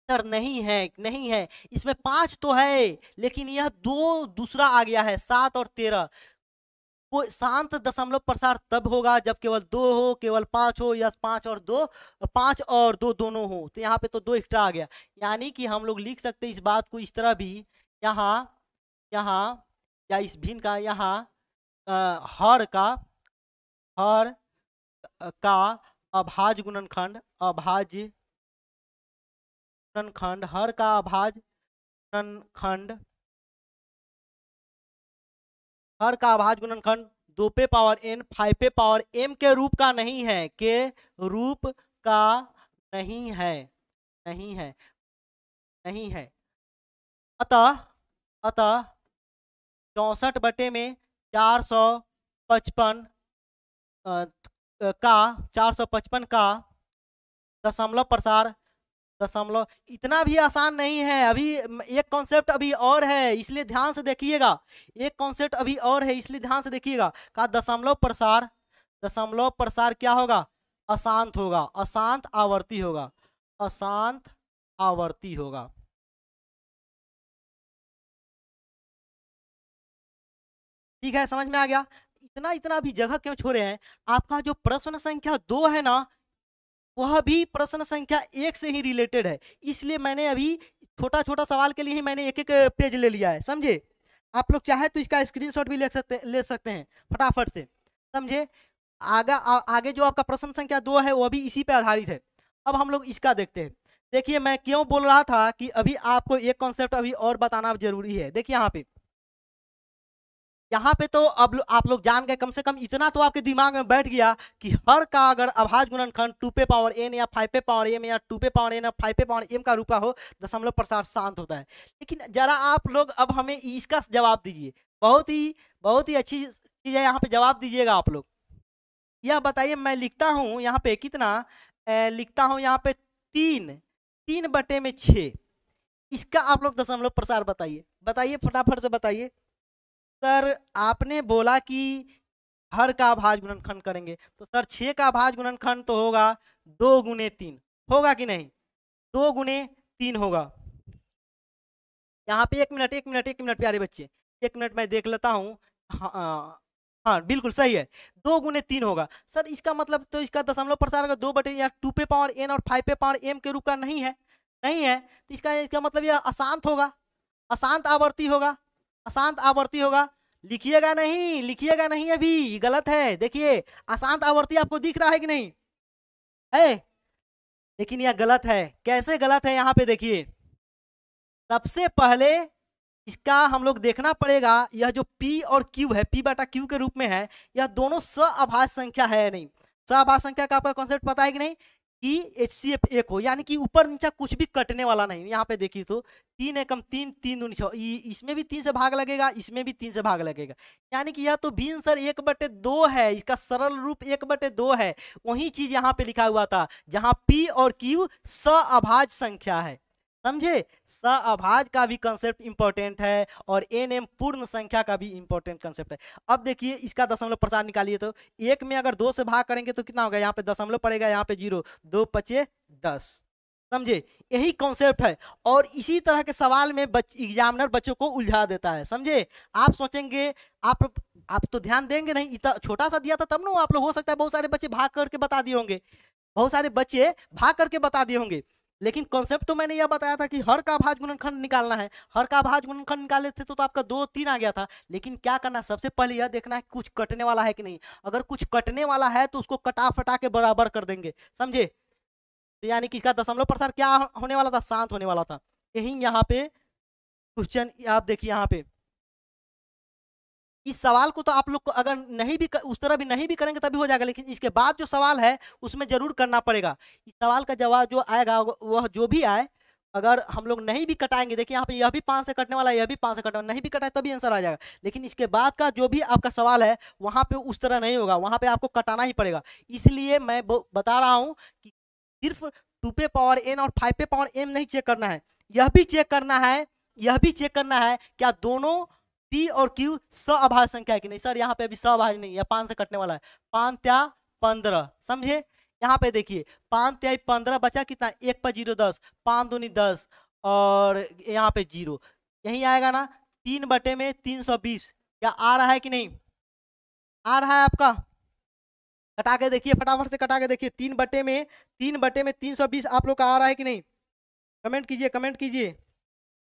सर नहीं है, नहीं है। इसमें 5 तो है लेकिन यह दूसरा आ गया है, 7 और 13। वो शांत दशमलव प्रसार तब होगा जब केवल 2 हो, केवल 5 हो, या 5 और 2 दोनों हो। तो यहाँ पे तो 2 एक्स्ट्रा आ गया, यानी कि हम लोग लिख सकते हैं इस बात को इस तरह भी, यहाँ या इस भिन्न का यहाँ हर का अभाज्य गुणनखंड हर का अभाज्य गुणनखंड 2 पे पावर n 5 पे पावर m के रूप का नहीं है, के रूप का नहीं है। अतः 64 में 455 का दशमलव प्रसार, दशमलव इतना भी आसान नहीं है। अभी एक कॉन्सेप्ट अभी और है, इसलिए ध्यान से देखिएगा। एक कॉन्सेप्ट अभी और है, इसलिए ध्यान से देखिएगा। का दशमलव प्रसार क्या होगा, अशांत होगा, अशांत आवर्ती होगा। ठीक है, समझ में आ गया। इतना भी जगह क्यों छोड़े हैं। आपका जो प्रश्न संख्या 2 है ना, वह भी प्रश्न संख्या 1 से ही रिलेटेड है, इसलिए मैंने अभी छोटा छोटा सवाल के लिए ही मैंने एक एक पेज ले लिया है, समझे। आप लोग चाहे तो इसका स्क्रीनशॉट भी ले सकते हैं फटाफट से, समझे। आगे जो आपका प्रश्न संख्या 2 है वो भी इसी पे आधारित है। अब हम लोग इसका देखते हैं। देखिए मैं क्यों बोल रहा था कि अभी आपको एक कॉन्सेप्ट अभी और बताना जरूरी है। देखिए यहाँ पे तो अब आप लोग जान गए, कम से कम इतना तो आपके दिमाग में बैठ गया कि हर का अगर अभाज्य गुणनखंड 2 पे पावर n या 5 पे पावर m या 2 पे पावर n या 5 पे पावर m का रूपा हो, दशमलव प्रसार शांत होता है। लेकिन जरा आप लोग अब हमें इसका जवाब दीजिए, बहुत ही अच्छी चीज है, यहाँ पे जवाब दीजिएगा आप लोग। यह बताइए, मैं लिखता हूँ यहाँ पे कितना, लिखता हूँ यहाँ पे 3/6। इसका आप लोग दशमलव प्रसार बताइए, बताइए फटाफट से बताइए। सर आपने बोला कि हर का भाज्य गुणनखंड करेंगे, तो सर 6 का भाज्य गुणनखंड तो होगा 2 गुने 3, होगा कि नहीं? 2 गुने 3 होगा। यहाँ पे एक मिनट प्यारे बच्चे, एक मिनट मैं देख लेता हूँ। हाँ हाँ बिल्कुल सही है, 2 गुने 3 होगा। सर इसका मतलब तो इसका दशमलव प्रसार अगर 2 बटे या 2 पे पावर n और 5 पे पावर m के रूप का नहीं है, नहीं है, तो इसका मतलब यह अशांत होगा, अशांत आवर्ती होगा, अशांत आवर्ती होगा। लिखिएगा नहीं, लिखिएगा नहीं, अभी गलत है। देखिए अशांत आवर्ती आपको दिख रहा है कि नहीं है, लेकिन यह गलत है। कैसे गलत है, यहाँ पे देखिए। सबसे पहले इसका हम लोग देखना पड़ेगा, यह जो P और Q है, P बटा Q के रूप में है, यह दोनों सअभाज्य संख्या है या नहीं। सअभाज्य संख्या का आपका कॉन्सेप्ट पता है कि नहीं, कि HCF एक हो, यानी कि ऊपर नीचा कुछ भी कटने वाला नहीं। यहाँ पे देखिए तो 3 एकम 3, 3 दूनी 6, इसमें भी 3 से भाग लगेगा, इसमें भी 3 से भाग लगेगा, यानी कि यह तो भी आंसर 1/2 है, इसका सरल रूप 1/2 है। वही चीज यहाँ पे लिखा हुआ था, जहां P और Q सअभाज्य संख्या है, समझे। सअभाज्य का भी कंसेप्ट इंपॉर्टेंट है और एन पूर्ण संख्या का भी इंपॉर्टेंट कंसेप्ट है। अब देखिए इसका दशमलव प्रसार निकालिए, तो एक में अगर 2 से भाग करेंगे तो कितना होगा, यहाँ पे दशमलव पड़ेगा, यहाँ पे 0, 2 5 10, समझे। यही कॉन्सेप्ट है और इसी तरह के सवाल में एग्जामिनर बच्चों को उलझा देता है, समझे। आप सोचेंगे, आप तो ध्यान देंगे नहीं, इतना छोटा सा दिया था तब ना आप लोग, हो सकता है बहुत सारे बच्चे भाग करके बता दिए होंगे, बहुत सारे बच्चे भाग करके बता दिए होंगे। लेकिन कॉन्सेप्ट तो मैंने यह बताया था कि हर का भाज्य गुणनखंड निकालना है, हर का भाज्य गुणनखंड निकाले थे तो आपका 2 3 आ गया था। लेकिन क्या करना, सबसे पहले यह देखना है कुछ कटने वाला है कि नहीं। अगर कुछ कटने वाला है तो उसको कटा फटा के बराबर कर देंगे, समझे। तो यानी कि इसका दशमलव प्रसार क्या होने वाला था, शांत होने वाला था। यही यहाँ पे क्वेश्चन आप देखिए, यहाँ पे इस सवाल को तो आप लोग को अगर नहीं भी उस तरह भी नहीं भी करेंगे तभी हो जाएगा, लेकिन इसके बाद जो सवाल है उसमें जरूर करना पड़ेगा। इस सवाल का जवाब जो आएगा वह जो भी आए, अगर हम लोग नहीं भी कटाएंगे, देखिए यहाँ पे यह भी 5 से कटने वाला है, यह भी 5 से कटने वाला, नहीं भी कटाए तभी आंसर आ जाएगा। लेकिन इसके बाद का जो भी आपका सवाल है वहां पे उस तरह नहीं होगा, वहां पे आपको कटाना ही पड़ेगा। इसलिए मैं बता रहा हूँ कि सिर्फ 2 पे पावर n और 5 पे पावर m नहीं चेक करना है, यह भी चेक करना है, यह भी चेक करना है क्या दोनों P और Q सअभाज्य संख्या है कि नहीं। सर यहाँ पे अभी सअभाज्य नहीं है, 5 से कटने वाला है, 5 त्या 15, समझे। यहाँ पे देखिए 5 त्या 15 बचा कितना, 1 पर 0 10, 5 दूनी 10 और यहाँ पे 0, यही आएगा ना। 3/320 क्या आ रहा है कि नहीं, आ रहा है आपका। कटा के देखिए, फटाफट से कटा के देखिए, 3/में 320 आप लोग का आ रहा है कि नहीं। कमेंट कीजिए, कमेंट कीजिए,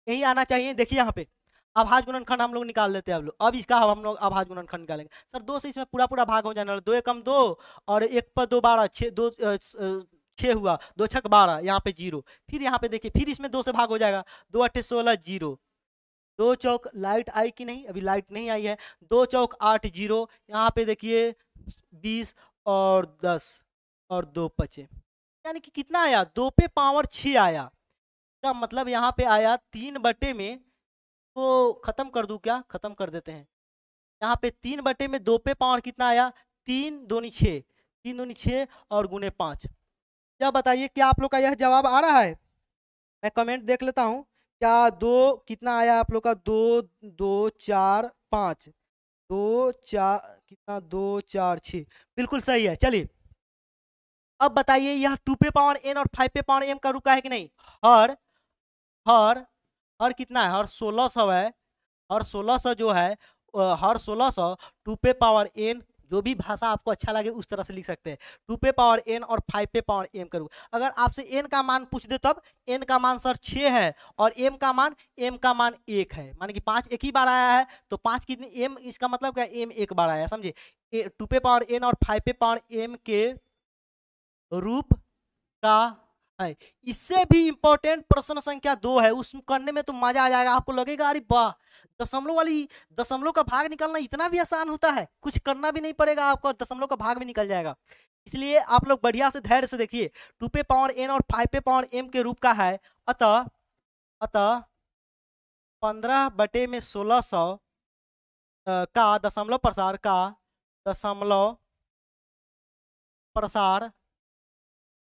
यही आना चाहिए। देखिए यहाँ पे अभाज्य गुणनखंड हम लोग निकाल लेते हैं अब इसका हम लोग अभाज्य गुणनखंड निकालेंगे। सर 2 से इसमें पूरा पूरा भाग हो जाने वाला, 2 एकम 2 और 1 पर 2 12, 6 हुआ, 2 छक 12, यहाँ पे 0। फिर यहाँ पे देखिए फिर इसमें 2 से भाग हो जाएगा, 2 8 16 0, 2 चौक लाइट आई कि नहीं, अभी लाइट नहीं आई है, 2 चौक 8 0, यहाँ पे देखिए 20 और 10 और 2 बचे, यानी कि कितना आया, 2 पे पावर 6 आया। का मतलब यहाँ पे आया 3 में, तो खत्म कर दूं क्या, खत्म कर देते हैं। यहाँ पे 3 में 2 पे पावर कितना आया, 3 दूनी 6, 3 दूनी 6 और गुने 5। क्या बताइए क्या आप लोग का यह जवाब आ रहा है। मैं कमेंट देख लेता हूँ, क्या 2 कितना आया आप लोग का, 2 2 4 5, 2 4 कितना, 2 4 6, बिल्कुल सही है। चलिए अब बताइए यह 2 पे पावर n और 5 पे पावर m का रुका है कि नहीं। हर हर हर कितना है, हर 1600 है, हर 1600 जो है, हर 1600 2 पे पावर n जो भी भाषा आपको अच्छा लगे उस तरह से लिख सकते हैं। 2 पे पावर n और 5 पे पावर m करूँ। अगर आपसे n का मान पूछ दे तब n का मान सर 6 है और m का मान 1 है, माने कि 5 एक ही बार आया है तो 5 कितनी m, इसका मतलब क्या m एक बार आया, समझे। 2 पे पावर n और 5 पे पावर m के रूप का है। इससे भी इंपॉर्टेंट प्रश्न संख्या 2 है, उस करने में तो मजा आ जाएगा, आपको लगेगा अरे वाह, दशमलव का भाग निकालना इतना भी आसान होता है, कुछ करना भी नहीं पड़ेगा आपको, दशमलव का भाग भी निकल जाएगा। इसलिए आप लोग बढ़िया से धैर्य से देखिए। 2 पे पावर n और 5 पे पावर m के रूप का है, अतः अतः 15/1600 का दशमलव प्रसार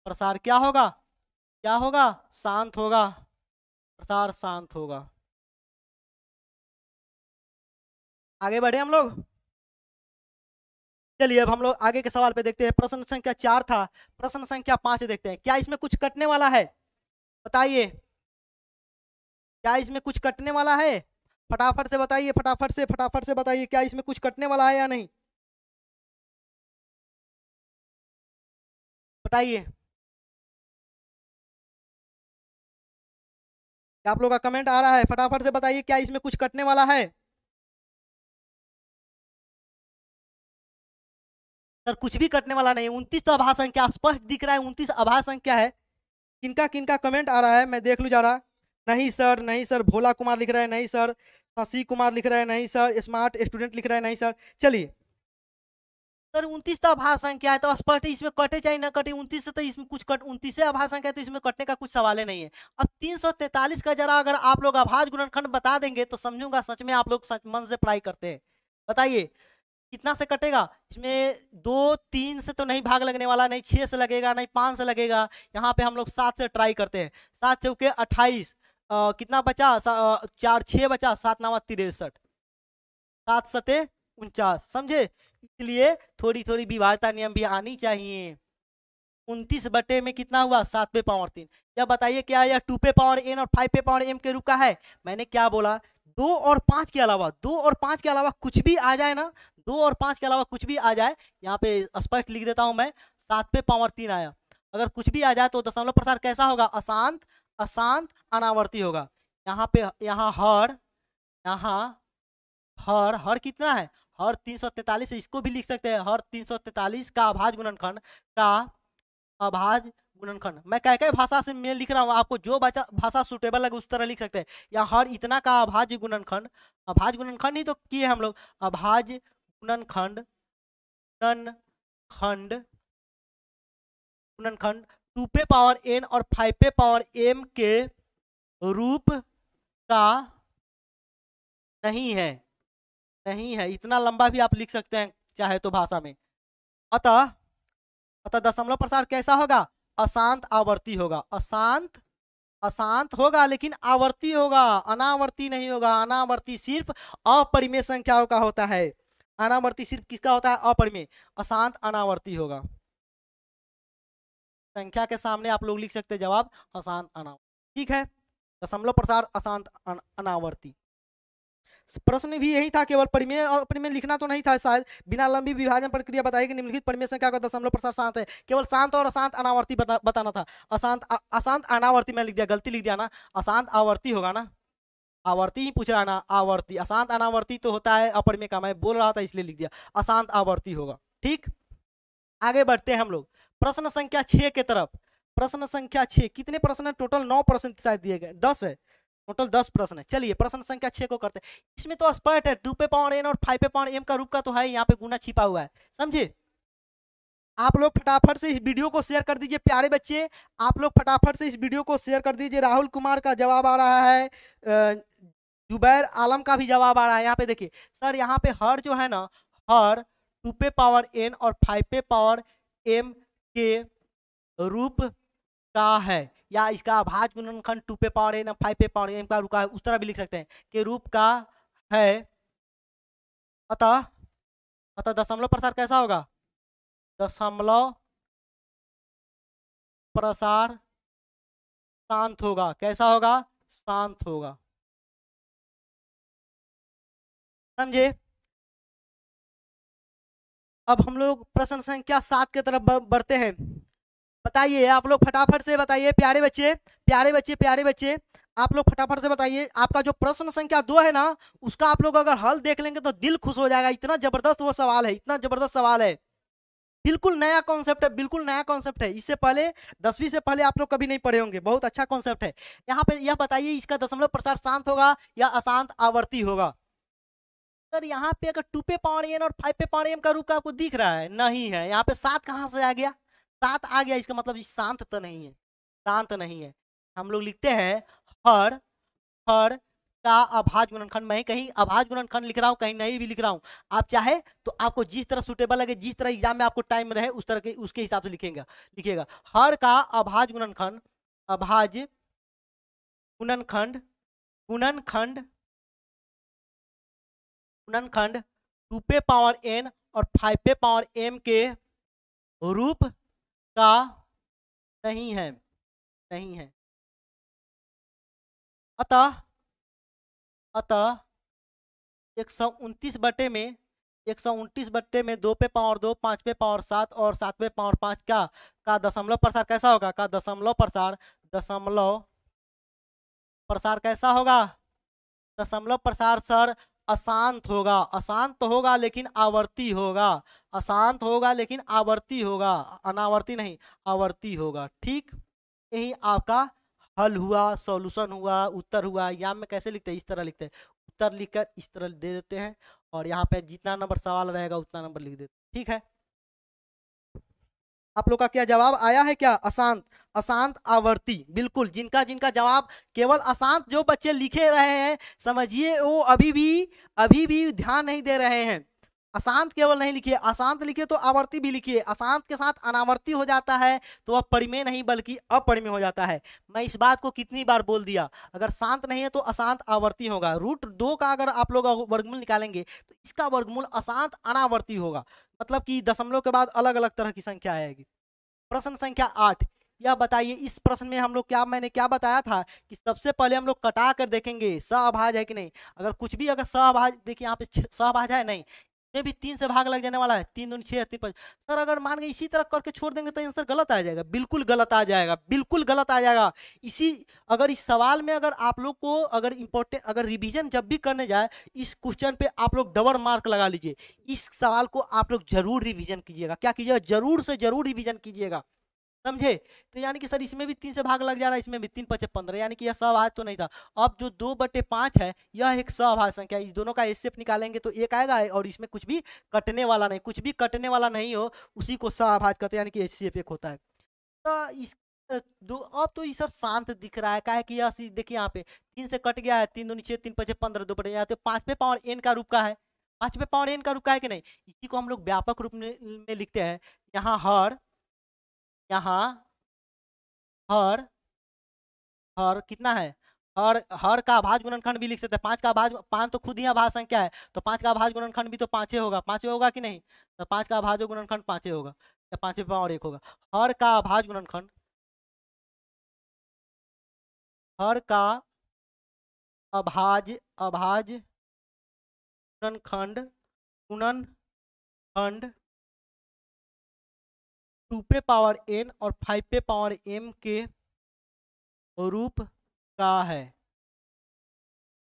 प्रसार क्या होगा, शांत होगा, प्रसार शांत होगा। आगे बढ़े हम लोग। चलिए अब हम लोग आगे के सवाल पे देखते हैं। प्रश्न संख्या 4 था, प्रश्न संख्या 5 देखते हैं। क्या इसमें कुछ कटने वाला है, बताइए, क्या इसमें कुछ कटने वाला है? फटाफट से बताइए, फटाफट से बताइए, क्या इसमें कुछ कटने वाला है या नहीं, बताइए। क्या आप लोग का कमेंट आ रहा है? फटाफट से बताइए, क्या इसमें कुछ कटने वाला है? सर कुछ भी कटने वाला नहीं, 29 तो आभास संख्या स्पष्ट दिख रहा है, 29 आभास संख्या है। किनका किनका कमेंट आ रहा है मैं देख लूं जरा। नहीं सर, नहीं सर, भोला कुमार लिख रहा है नहीं सर, शशि कुमार लिख रहा है नहीं सर, स्मार्ट स्टूडेंट लिख रहा है नहीं सर। चलिए सर 29 तो आभास संख्या है तो स्पष्ट है, इसमें कटे चाहे ना कटे, 29 से तो इसमें कुछ कट, 29 आभास संख्या है तो इसमें कटने का कुछ सवाल ही नहीं है। अब 343 का जरा अगर आप लोग आभास गुणनखंड बता देंगे तो समझूंगा सच में आप लोग सच मन से पढ़ाई करते हैं। बताइए कितना से कटेगा इसमें? 2 3 से तो नहीं भाग लगने वाला, नहीं 6 से लगेगा, नहीं 5 से लगेगा। यहाँ पे हम लोग 7 से ट्राई करते हैं। 7 चौके 28, कितना बचा, 4 6 बचा, 7 9 63, 7 सते 49, समझे। इसलिए थोड़ी थोड़ी विभाज्यता नियम भी आनी चाहिए। 29 में कितना हुआ, 7 पे पावर 3। या बताइए क्या यह 2 पे पावर n और 5 पे पावर m के रूप का है? मैंने क्या बोला, 2 और 5 के अलावा, 2 और 5 के अलावा कुछ भी आ जाए ना, 2 और 5 के अलावा कुछ भी आ जाए, यहाँ पे स्पष्ट लिख देता हूं मैं, 7 पे पावर 3 आया, अगर कुछ भी आ जाए तो दशमलव प्रसार कैसा होगा, अशांत अशांत अनावर्ती होगा। यहाँ पे यहाँ यहाँ हर कितना है, हर 343 है, इसको भी लिख सकते हैं, हर 343 का अभाज्य गुणनखंड का अभाज्य गुणनखंड। मैं कह कह भाषा से मैं लिख रहा हूँ, आपको जो भाषा सुटेबल लगे उस तरह लिख सकते हैं। या हर इतना का अभाज्य गुणनखंड, अभाज्य गुणनखंड ही तो किए हम लोग, अभाज्य गुणनखंड गुणनखंड गुणनखंड 2 पे पावर n और 5 पे पावर m के रूप का नहीं है, नहीं है, इतना लंबा भी आप लिख सकते हैं चाहे तो भाषा में। अतः अतः दशमलव प्रसार कैसा होगा, अशांत आवर्ती होगा, अशांत अशांत होगा लेकिन आवर्ती होगा, अनावर्ती नहीं होगा। अनावर्ती सिर्फ अपरिमेय संख्याओं का होता है, अनावर्ती सिर्फ किसका होता है, अपरिमेय। अशांत अनावर्ती होगा, संख्या के सामने आप लोग लिख सकते हैं जवाब अशांत अनावर्ती, ठीक है। दशमलव प्रसार अशांत अनावर्ती। प्रश्न भी यही था, केवल परिमेय और अपरिमेय लिखना तो नहीं था शायद। बिना लंबी विभाजन प्रक्रिया बताई कि निम्नलिखित परिमेय संख्या का दशमलव प्रसार शांत है, केवल शांत और अशांत अनावर्ती बताना था। अशांत अनावर्ती मैं लिख दिया, गलती लिख दिया ना, अशांत आवर्ती होगा ना, आवर्ती ही पूछ रहा है ना, आवर्ती। अशांत अनावर्ती तो होता है अपरिमेय का, मैं बोल रहा था इसलिए लिख दिया, अशांत आवर्ती होगा, ठीक। आगे बढ़ते हैं हम लोग प्रश्न संख्या 6 के तरफ। प्रश्न संख्या 6, कितने प्रश्न है टोटल? 9 प्रश्न शायद दिए गए, 10 है टोटल, 10 प्रश्न है। चलिए प्रश्न संख्या 6 को करते हैं। इसमें तो स्पष्ट है, 2 पे पावर n और 5 पे पावर m का रूप का तो है, यहाँ पे गुना छिपा हुआ है, समझे। आप लोग फटाफट से इस वीडियो को शेयर कर दीजिए प्यारे बच्चे, आप लोग फटाफट से इस वीडियो को शेयर कर दीजिए। राहुल कुमार का जवाब आ रहा है, जुबैर आलम का भी जवाब आ रहा है। यहाँ पे देखिए सर, यहाँ पे हर जो है ना, हर 2 पे पावर n और 5 पे पावर m के रूप का है, या इसका अभाज्य गुणनखंड 2 पे पावर n और 5 पे पावर m का रूप का है, उस तरह भी लिख सकते हैं कि रूप का है। अतः अतः दशमलव प्रसार कैसा होगा, दशमलव प्रसार शांत होगा, कैसा होगा, शांत होगा, समझे। अब हम लोग प्रश्न संख्या 7 की तरफ बढ़ते हैं। बताइए आप लोग फटाफट से बताइए, प्यारे बच्चे प्यारे बच्चे प्यारे बच्चे, आप लोग फटाफट से बताइए। आपका जो प्रश्न संख्या 2 है ना, उसका आप लोग अगर हल देख लेंगे तो दिल खुश हो जाएगा। इतना जबरदस्त वो सवाल है, इतना जबरदस्त सवाल है, बिल्कुल नया कॉन्सेप्ट है, बिल्कुल नया कॉन्सेप्ट है। इससे पहले 10वीं से पहले आप लोग कभी नहीं पढ़े होंगे, बहुत अच्छा कॉन्सेप्ट है। यहाँ पे यह बताइए, इसका दशमलव प्रसार शांत होगा या अशांत आवर्ती होगा? सर यहाँ पे अगर 2 पे पावर एन और 5 पे पावर एम का रूप आपको दिख रहा है, नहीं है। यहाँ पे 7 कहाँ से आ गया? 7 आ गया, इसका मतलब शांत तो नहीं है, शांत नहीं है। हम लोग लिखते हैं हर हर का अभाज्य गुणनखंड। मैं कहीं अभाज्य गुणनखंड लिख रहा हूँ, कहीं नहीं भी लिख रहा हूँ। आप चाहे तो आपको जिस तरह सुटेबल लगे, जिस तरह एग्जाम में आपको टाइम रहे, उस तरह के उसके हिसाब से लिखिएगा। हर का अभाज्य गुणनखंड, अभाज्य गुणनखंड गुणनखंड गुणनखंड 2 पे पावर एन और 5 पे पावर एम के रूप का नहीं है, नहीं है। अतः अतः 129 बटे में 129 बट्टे में 2 पे पावर 2, 5 पे पावर 7 और 7 पे पावर 5 का दशमलव प्रसार कैसा होगा? का दशमलव प्रसार कैसा होगा? दशमलव प्रसार सर अशांत होगा। अशांत होगा लेकिन आवर्ती होगा, अशांत होगा लेकिन आवर्ती होगा, अनावर्ती नहीं, आवर्ती होगा। ठीक, यही आपका हल हुआ, सॉल्यूशन हुआ, उत्तर हुआ। एग्जाम में कैसे लिखते हैं? इस तरह लिखते हैं, उत्तर लिखकर इस तरह दे देते हैं और यहाँ पे जितना नंबर सवाल रहेगा उतना नंबर लिख देते हैं। ठीक है, आप लोग का क्या जवाब आया है? क्या अशांत, अशांत आवर्ती। बिल्कुल, जिनका जिनका जवाब केवल अशांत जो बच्चे लिखे रहे हैं, समझिए वो अभी भी ध्यान नहीं दे रहे हैं। अशांत केवल नहीं लिखिए, अशांत लिखिए तो आवर्ती भी लिखिए। अशांत के साथ अनावर्ती हो जाता है तो वह परिमेय नहीं बल्कि अपरिमेय हो जाता है। मैं इस बात को कितनी बार बोल दिया, अगर शांत नहीं है तो अशांत आवर्ती होगा। √2 का अगर आप लोग वर्गमूल निकालेंगे तो इसका वर्गमूल अशांत अनावर्ती होगा, मतलब कि दशमलव के बाद अलग अलग तरह की संख्या आएगी। प्रश्न संख्या 8, यह बताइए, इस प्रश्न में हम लोग मैंने क्या बताया था कि सबसे पहले हम लोग कटा कर देखेंगे सहभाज्य है कि नहीं। अगर कुछ भी, अगर सहभाज्य, देखिए यहाँ पे सहभाज्य है नहीं, में भी 3 से भाग लग जाने वाला है। 3 दूनी 6, 3 5। सर अगर मान गए इसी तरह करके छोड़ देंगे तो आंसर गलत आ जाएगा, बिल्कुल गलत आ जाएगा, बिल्कुल गलत आ जाएगा। अगर इस सवाल में अगर आप लोग को अगर इंपॉर्टेंट, अगर रिवीजन जब भी करने जाए, इस क्वेश्चन पे आप लोग डबल मार्क लगा लीजिए। इस सवाल को आप लोग जरूर रिवीजन कीजिएगा। क्या कीजिएगा? जरूर से जरूर रिवीजन कीजिएगा, समझे? तो यानी कि सर इसमें भी 3 से भाग लग जा रहा है, इसमें भी 3 5 15, यानी कि यह सहभाज्य तो नहीं था। अब जो 2/5 है यह एक सहभाज्य संख्या है। इस दोनों का एचसीएफ निकालेंगे तो एक आएगा और इसमें कुछ भी कटने वाला नहीं, कुछ भी कटने वाला नहीं हो उसी को सहभाज्य कहते हैं, यानी कि एचसीएफ एक होता है। तो इस अब तो ये सर शांत दिख रहा है, क्या है कि यह देखिए यहाँ पे 3 से कट गया है, 3 दूनी 6, 3 5 15, 2/, यहाँ तो 5 पे पावर एन का रूप का है, 5 पे पावर एन का रूप का है कि नहीं। इसी को हम लोग व्यापक रूप में लिखते हैं। यहाँ हर हर कितना है? हर का अभाज्य गुणनखंड भी लिख सकते हैं। 5 का अभाज्य, 5 तो खुद ही अभाज्य संख्या है, तो 5 का अभाज्य गुणनखंड भी तो 5 होगा, 5 होगा कि नहीं? तो 5 का अभाज्य गुणनखंड 5 होगा, या 5 पे और 1 होगा। हर का अभाज्य गुणनखंड, हर का अभाज्य गुणनखंड गुणनखंड 2 पे पावर n और 5 पे पावर m के रूप का है।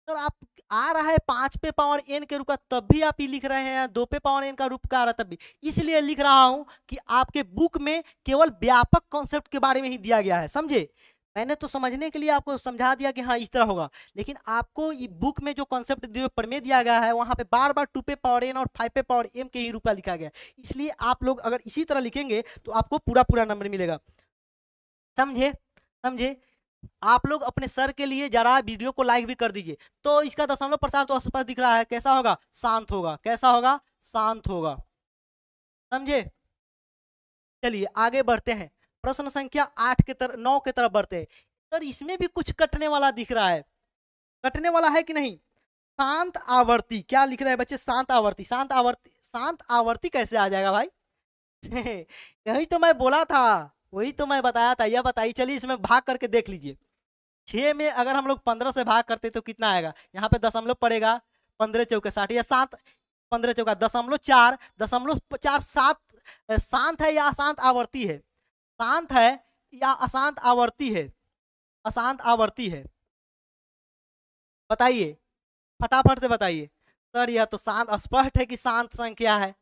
सर आप आ रहा है 5 पे पावर n के रूप का, तब भी आप ये लिख रहे हैं 2 पे पावर n का रूप का आ रहा है तब भी। इसलिए लिख रहा हूं कि आपके बुक में केवल व्यापक कॉन्सेप्ट के बारे में ही दिया गया है, समझे? मैंने तो समझने के लिए आपको समझा दिया कि हाँ इस तरह होगा, लेकिन आपको ये बुक में जो कॉन्सेप्ट प्रमेय दिया गया है वहां पे बार बार 2 पे पावर n और 5 पे पावर m के ही रूप का लिखा गया। इसलिए आप लोग अगर इसी तरह लिखेंगे तो आपको पूरा पूरा नंबर मिलेगा, समझे? समझे? आप लोग अपने सर के लिए जरा वीडियो को लाइक भी कर दीजिए। तो इसका दशमलव प्रसार तो स्पष्ट दिख रहा है, कैसा होगा? शांत होगा। कैसा होगा? शांत होगा, समझे? चलिए आगे बढ़ते हैं, प्रश्न संख्या 8 के तरफ 9 के तरफ बढ़ते हैं। सर इसमें भी कुछ कटने वाला दिख रहा है, कटने वाला है कि नहीं? शांत आवर्ती, क्या लिख रहे हैं बच्चे? शांत आवर्ती। शांत आवर्ती, शांत आवर्ती कैसे आ जाएगा भाई? यही तो मैं बोला था, वही तो मैं बताया था। यह बताइए, चलिए इसमें भाग करके देख लीजिए। 6 में अगर हम लोग 15 से भाग करते तो कितना आएगा? यहाँ पे दशमलव पड़ेगा, 15 चौके 60, या 7 15 चौका 0.4, 0.4 सात शांत है या अशांत आवर्ती है? शांत है या अशांत आवर्ती है? अशांत आवर्ती है, बताइए, फटाफट से बताइए। सर यह तो शांत, स्पष्ट है कि शांत संख्या है।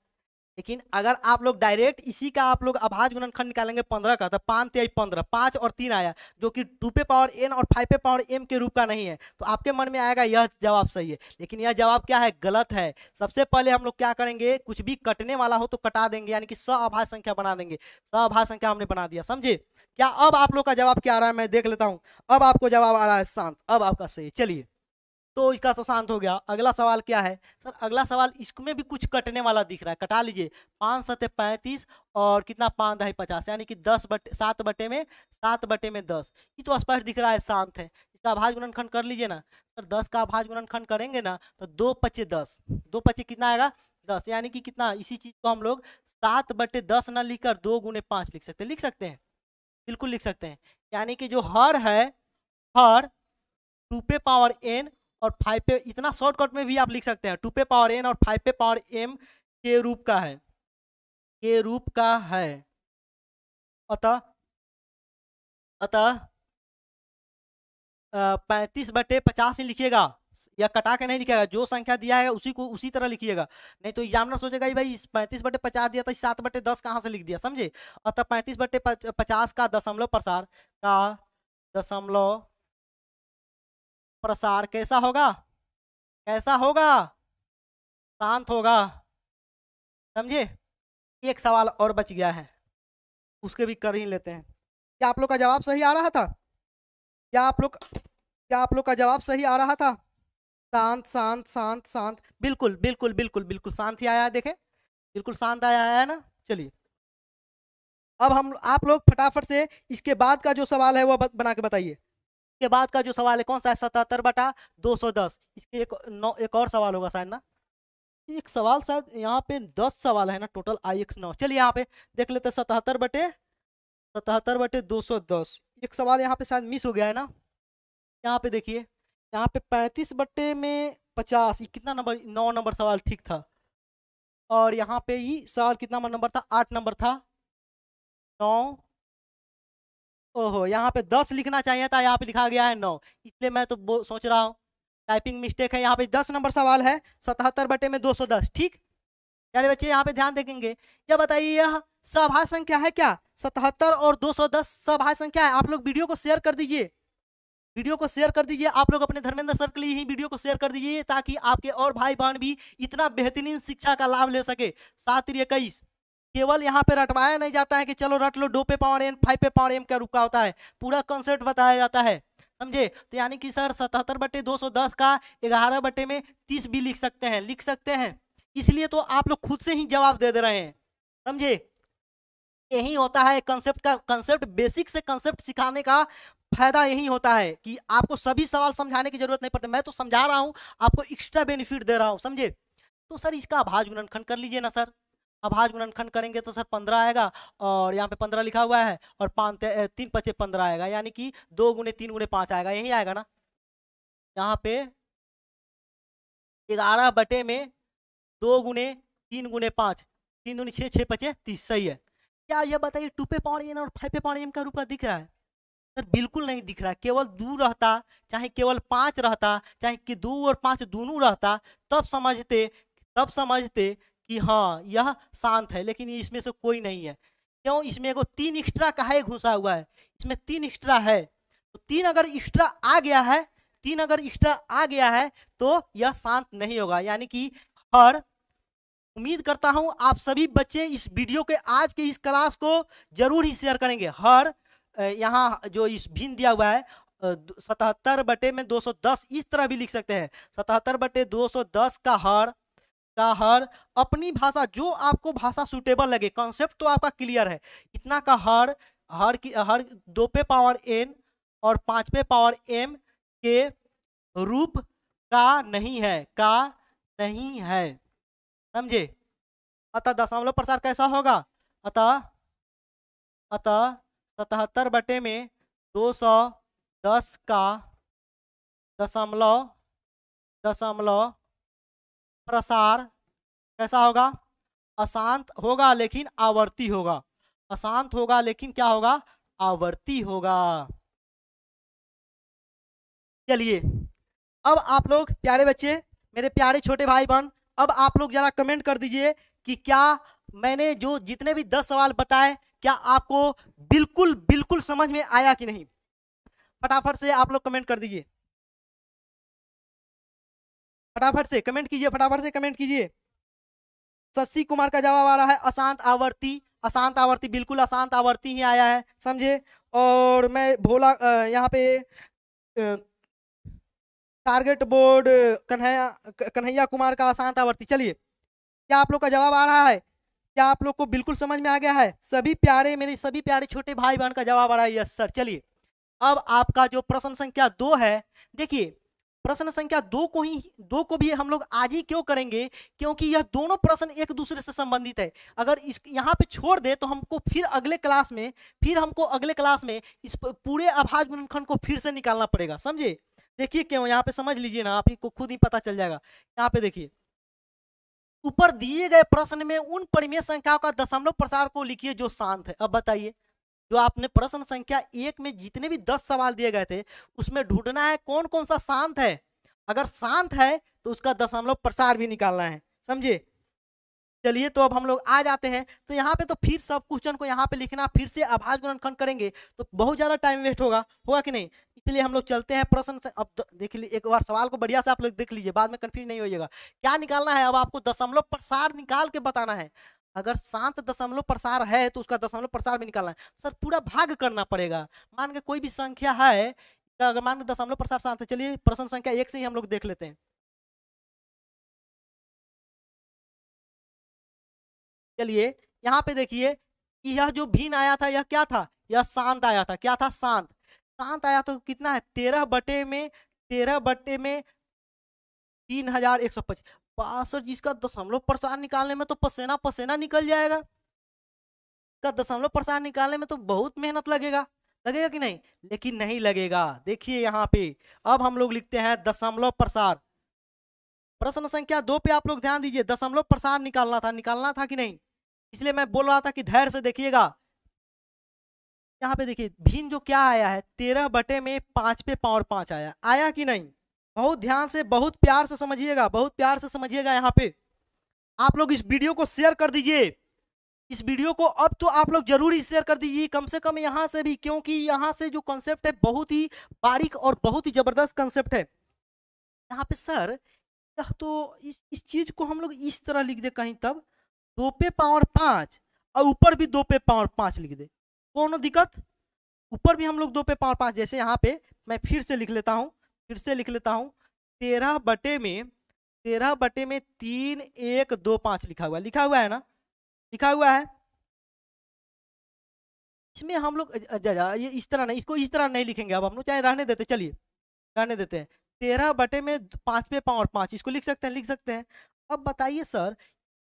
लेकिन अगर आप लोग डायरेक्ट इसी का आप लोग अभाज्य गुणनखंड निकालेंगे 15 का, तो 5 3 15, 5 और 3 आया, जो कि 2 पे पावर n और 5 पे पावर m के रूप का नहीं है, तो आपके मन में आएगा यह जवाब सही है। लेकिन यह जवाब क्या है? गलत है। सबसे पहले हम लोग क्या करेंगे, कुछ भी कटने वाला हो तो कटा देंगे, यानी कि सअभाज्य संख्या बना देंगे। सअभाज्य संख्या हमने बना दिया, समझे? क्या अब आप लोग का जवाब क्या आ रहा है, मैं देख लेता हूं। अब आपको जवाब आ रहा है शांत, अब आपका सही। चलिए, तो इसका तो शांत हो गया। अगला सवाल क्या है सर? अगला सवाल, इसमें भी कुछ कटने वाला दिख रहा है, कटा लीजिए। 5 7 35 और कितना 5 10 50, यानी कि 7/10। ये तो स्पष्ट दिख रहा है शांत है। इसका अभाज्य गुणनखंड कर लीजिए ना सर। 10 का अभाज्य गुणनखंड करेंगे ना तो 2 5 10, 2 5 कितना आएगा? 10, यानी कि कितना, इसी चीज को हम लोग 7/10 ना लिखकर 2 गुने 5 लिख सकते हैं। लिख सकते हैं, बिल्कुल लिख सकते हैं। यानी कि जो हर है, हर 2 पे पावर n और 5 पे, इतना शॉर्टकट में भी आप लिख सकते हैं, 2 पे पावर n और 5 पे पावर m के रूप का है, के रूप का है। अतः अतः 35/50 ही लिखिएगा, या कटा के नहीं लिखिएगा। जो संख्या दिया है उसी को उसी तरह लिखिएगा, नहीं तो एग्जामिनर सोचेगा भाई 35/50 दिया था, 7/10 कहाँ से लिख दिया, समझे? अतः 35/50 का दशमलव प्रसार, का दशमलव प्रसार कैसा होगा? कैसा होगा? शांत होगा, समझे? एक सवाल और बच गया है, उसके भी कर ही लेते हैं। क्या आप लोग का जवाब सही आ रहा था? क्या आप लोग का जवाब सही आ रहा था? शांत शांत शांत शांत, बिल्कुल बिल्कुल बिल्कुल बिल्कुल शांत ही आया है, देखे, बिल्कुल शांत आया है ना। चलिए, अब हम आप लोग फटाफट से इसके बाद का जो सवाल है वो बना के बताइए। इसके बाद का जो सवाल है कौन सा है? 77/210। इसके एक और सवाल होगा शायद ना। एक सवाल शायद यहाँ पे 10 सवाल है ना टोटल, IX9। चलिए यहाँ पे देख लेते हैं। 77/210, एक सवाल यहाँ पे शायद मिस हो गया है ना। यहाँ पे देखिए, यहाँ पे 35/50, कितना नंबर? 9 नंबर सवाल ठीक था। और यहाँ पे ही सवाल कितना नंबर था? 8 नंबर था, 9। ओहो, यहाँ पे 10 लिखना चाहिए था, यहाँ पे लिखा गया है 9, इसलिए मैं तो सोच रहा हूँ टाइपिंग मिस्टेक है। यहाँ पे 10 नंबर सवाल है, 77/210, ठीक। यानी बच्चे यहाँ पे ध्यान देखेंगे। क्या बताइए, यह सभाज्य संख्या है क्या? 77 और 210 सभाज्य संख्या है। आप लोग वीडियो को शेयर कर दीजिए, वीडियो को शेयर कर दीजिए। आप लोग अपने धर्मेंद्र सर के लिए ही वीडियो को शेयर कर दीजिए, ताकि आपके और भाई बहन भी इतना बेहतरीन शिक्षा का लाभ ले सके। 7×21 केवल यहाँ पे रटवाया नहीं जाता है कि चलो रट लो, 2 पे पावर n 5 पे पावर m का रूप का होता है, पूरा कॉन्सेप्ट बताया जाता है, समझे? तो यानी कि सर 77/210 का 11/30 भी लिख सकते हैं, लिख सकते हैं। इसलिए तो आप लोग खुद से ही जवाब दे रहे हैं, समझे? यही होता है कंसेप्ट का, कंसेप्ट बेसिक से कंसेप्ट सिखाने का फायदा यही होता है कि आपको सभी सवाल समझाने की जरूरत नहीं पड़ती। मैं तो समझा रहा हूं, आपको एक्स्ट्रा बेनिफिट दे रहा हूं, समझे? तो सर इसका अभाज्य गुणनखंड कर लीजिए ना सर। अभाज्य गुणनखंड करेंगे तो सर 15 आएगा, और यहाँ पे 15 लिखा हुआ है, और 3 5 15 आएगा, यानी कि 2 गुने 3 गुने 5 आएगा, यही आएगा ना। यहाँ पे 11/2 गुने 3 गुने 5, 3 दूनी 6, 6 5 30, सही है। क्या यह बताइए 2 पे पावर n और 5 पे पावर m का रूप का दिख रहा है? सर बिल्कुल नहीं दिख रहा। केवल 2 रहता, चाहे केवल 5 रहता, चाहे कि 2 और 5 दोनों रहता, तब समझते कि हाँ यह शांत है। लेकिन ये इसमें से कोई नहीं है। क्यों? इसमें एगो 3 एक्स्ट्रा का है घुसा हुआ है, इसमें 3 एक्स्ट्रा है। तो 3 अगर एक्स्ट्रा आ गया है, 3 अगर एक्स्ट्रा आ गया है तो यह शांत नहीं होगा। यानी कि हर, उम्मीद करता हूं आप सभी बच्चे इस वीडियो के आज के इस क्लास को जरूर ही शेयर करेंगे। हर यहाँ जो इस भिन्न दिया हुआ है 77/210, इस तरह भी लिख सकते हैं। 77/210 का हर अपनी भाषा, जो आपको भाषा सुटेबल लगे, कॉन्सेप्ट तो आपका क्लियर है। इतना का हर, हर 2 पे पावर n और 5 पे पावर m के रूप का नहीं है, का नहीं है, समझे? अतः दशमलव प्रसार कैसा होगा? अतः अतः 77/210 का दशमलव प्रसार कैसा होगा? अशांत होगा लेकिन आवर्ती होगा। अशांत होगा लेकिन क्या होगा? आवर्ती होगा। चलिए, अब आप लोग प्यारे बच्चे, मेरे प्यारे छोटे भाई बहन, अब आप लोग जरा कमेंट कर दीजिए कि क्या मैंने जो जितने भी 10 सवाल बताए, क्या आपको बिल्कुल बिल्कुल समझ में आया कि नहीं? फटाफट से आप लोग कमेंट कर दीजिए। फटाफट से कमेंट कीजिए, फटाफट से कमेंट कीजिए। शशि कुमार का जवाब आ रहा है अशांत आवर्ती। अशांत आवर्ती, बिल्कुल अशांत आवर्ती ही आया है, समझे। और मैं भोला यहाँ पे टारगेट बोर्ड कन्हैया कन्हैया कुमार का अशांत आवर्ती। चलिए, क्या आप लोग का जवाब आ रहा है? क्या आप लोग को बिल्कुल समझ में आ गया है? सभी प्यारे, मेरे सभी प्यारे छोटे भाई बहन का जवाब आ रहा है यस सर। चलिए, अब आपका जो प्रश्न संख्या 2 है, देखिए प्रश्न संख्या 2 को ही, 2 को भी हम लोग आज ही क्यों करेंगे? क्योंकि यह दोनों प्रश्न एक दूसरे से संबंधित है। अगर इस यहाँ पे छोड़ दे तो हमको फिर अगले क्लास में, इस पूरे अभाज्य गुणनखंड को फिर से निकालना पड़ेगा, समझे। देखिए क्यों, यहाँ पे समझ लीजिए ना, आप ही को खुद ही पता चल जाएगा। यहाँ पे देखिए, ऊपर दिए गए प्रश्न में उन परिमेय संख्याओं का दशमलव प्रसार को लिखिए जो शांत है। अब बताइए, जो आपने प्रश्न संख्या 1 में जितने भी 10 सवाल दिए गए थे, उसमें ढूंढना है कौन कौन सा शांत है। अगर शांत है तो उसका दशमलव प्रसार भी निकालना है, समझे। चलिए, तो अब हम लोग आ जाते हैं। तो यहाँ पे तो फिर सब क्वेश्चन को यहाँ पे लिखना, फिर से अभाज्य गुणनखंड करेंगे तो बहुत ज्यादा टाइम वेस्ट होगा, होगा कि नहीं। इसलिए हम लोग चलते हैं प्रश्न से। अब देख लीजिए एक बार सवाल को बढ़िया से आप लोग देख लीजिए, बाद में कंफ्यूज नहीं होइएगा। क्या निकालना है? अब आपको दशमलव प्रसार निकाल के बताना है। अगर शांत दशमलव प्रसार है तो उसका दशमलव प्रसार भी निकालना है। सर पूरा भाग करना पड़ेगा। मान के कोई भी संख्या है, तो अगर मान के दशमलव प्रसार शांत है, चलिए प्रश्न संख्या 1 से ही हम लोग देख लेते हैं। चलिए, यहाँ पे देखिए कि यह जो भिन्न आया था यह क्या था? यह शांत आया था। क्या था? शांत। शांत आया तो कितना है? 13/3 3125। सर जिसका दशमलव प्रसार निकालने में तो पसीना पसीना निकल जाएगा। का दशमलव प्रसार निकालने में तो बहुत मेहनत लगेगा, लगेगा कि नहीं? लेकिन नहीं लगेगा। देखिए यहाँ पे, अब हम लोग लिखते हैं दशमलव प्रसार। प्रश्न संख्या 2 पे आप लोग ध्यान दीजिए, दशमलव प्रसार निकालना था कि नहीं। इसलिए मैं बोल रहा था कि धैर्य से देखिएगा। यहाँ पे देखिए भिन्न जो क्या आया है, 13/5 आया, आया कि नहीं? बहुत ध्यान से, बहुत प्यार से समझिएगा, बहुत प्यार से समझिएगा। यहाँ पे आप लोग इस वीडियो को शेयर कर दीजिए। इस वीडियो को अब तो आप लोग जरूर शेयर कर दीजिए, कम से कम यहाँ से भी, क्योंकि यहाँ से जो कॉन्सेप्ट है बहुत ही बारीक और बहुत ही जबरदस्त कॉन्सेप्ट है। यहाँ पे सर, यह तो इस चीज को हम लोग इस तरह लिख दे कहीं, तब 2 पे पावर 5 और ऊपर भी 2 पे पावर 5 लिख दे, कोनो दिक्कत? ऊपर भी हम लोग 2 पे पावर 5, जैसे यहाँ पे मैं फिर से लिख लेता हूँ, 13/3 3 1 2 5 लिखा हुआ है ना, लिखा हुआ है। इसमें हम लोग ये इस तरह नहीं, इसको इस तरह नहीं लिखेंगे। अब हम लोग चाहे रहने देते, चलिए रहने देते हैं। 13/5 इसको लिख सकते हैं, लिख सकते हैं। अब बताइए सर,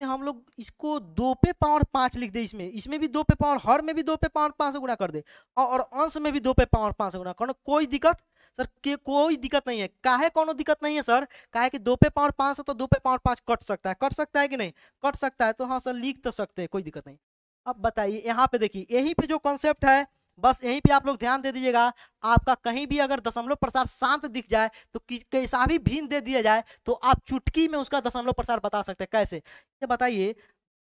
हम लोग इसको 2 पे पावर 5 लिख दे, इसमें इसमें भी 2 पे पावर, हर में भी 2 पे पावर 5 से गुणा कर दे, और अंश में भी 2 पे पावर 5 से गुणा कर। कोई दिक्कत? सर के कोई दिक्कत नहीं है। काहे कोनो दिक्कत नहीं है सर? काहे कि 2 पे पावर 5 से तो 2 पे पावर 5 कट सकता है, कट सकता है कि नहीं? कट सकता है, तो हाँ सर लिख तो सकते हैं, कोई दिक्कत नहीं। अब बताइए यहाँ पे देखिए, यहीं पे जो कॉन्सेप्ट है, बस यहीं पे आप लोग ध्यान दे दीजिएगा। आपका कहीं भी अगर दशमलव प्रसार शांत दिख जाए तो कैसा भी भिन्न दे दिया जाए तो आप चुटकी में उसका दशमलव प्रसार बता सकते हैं। कैसे, ये बताइए।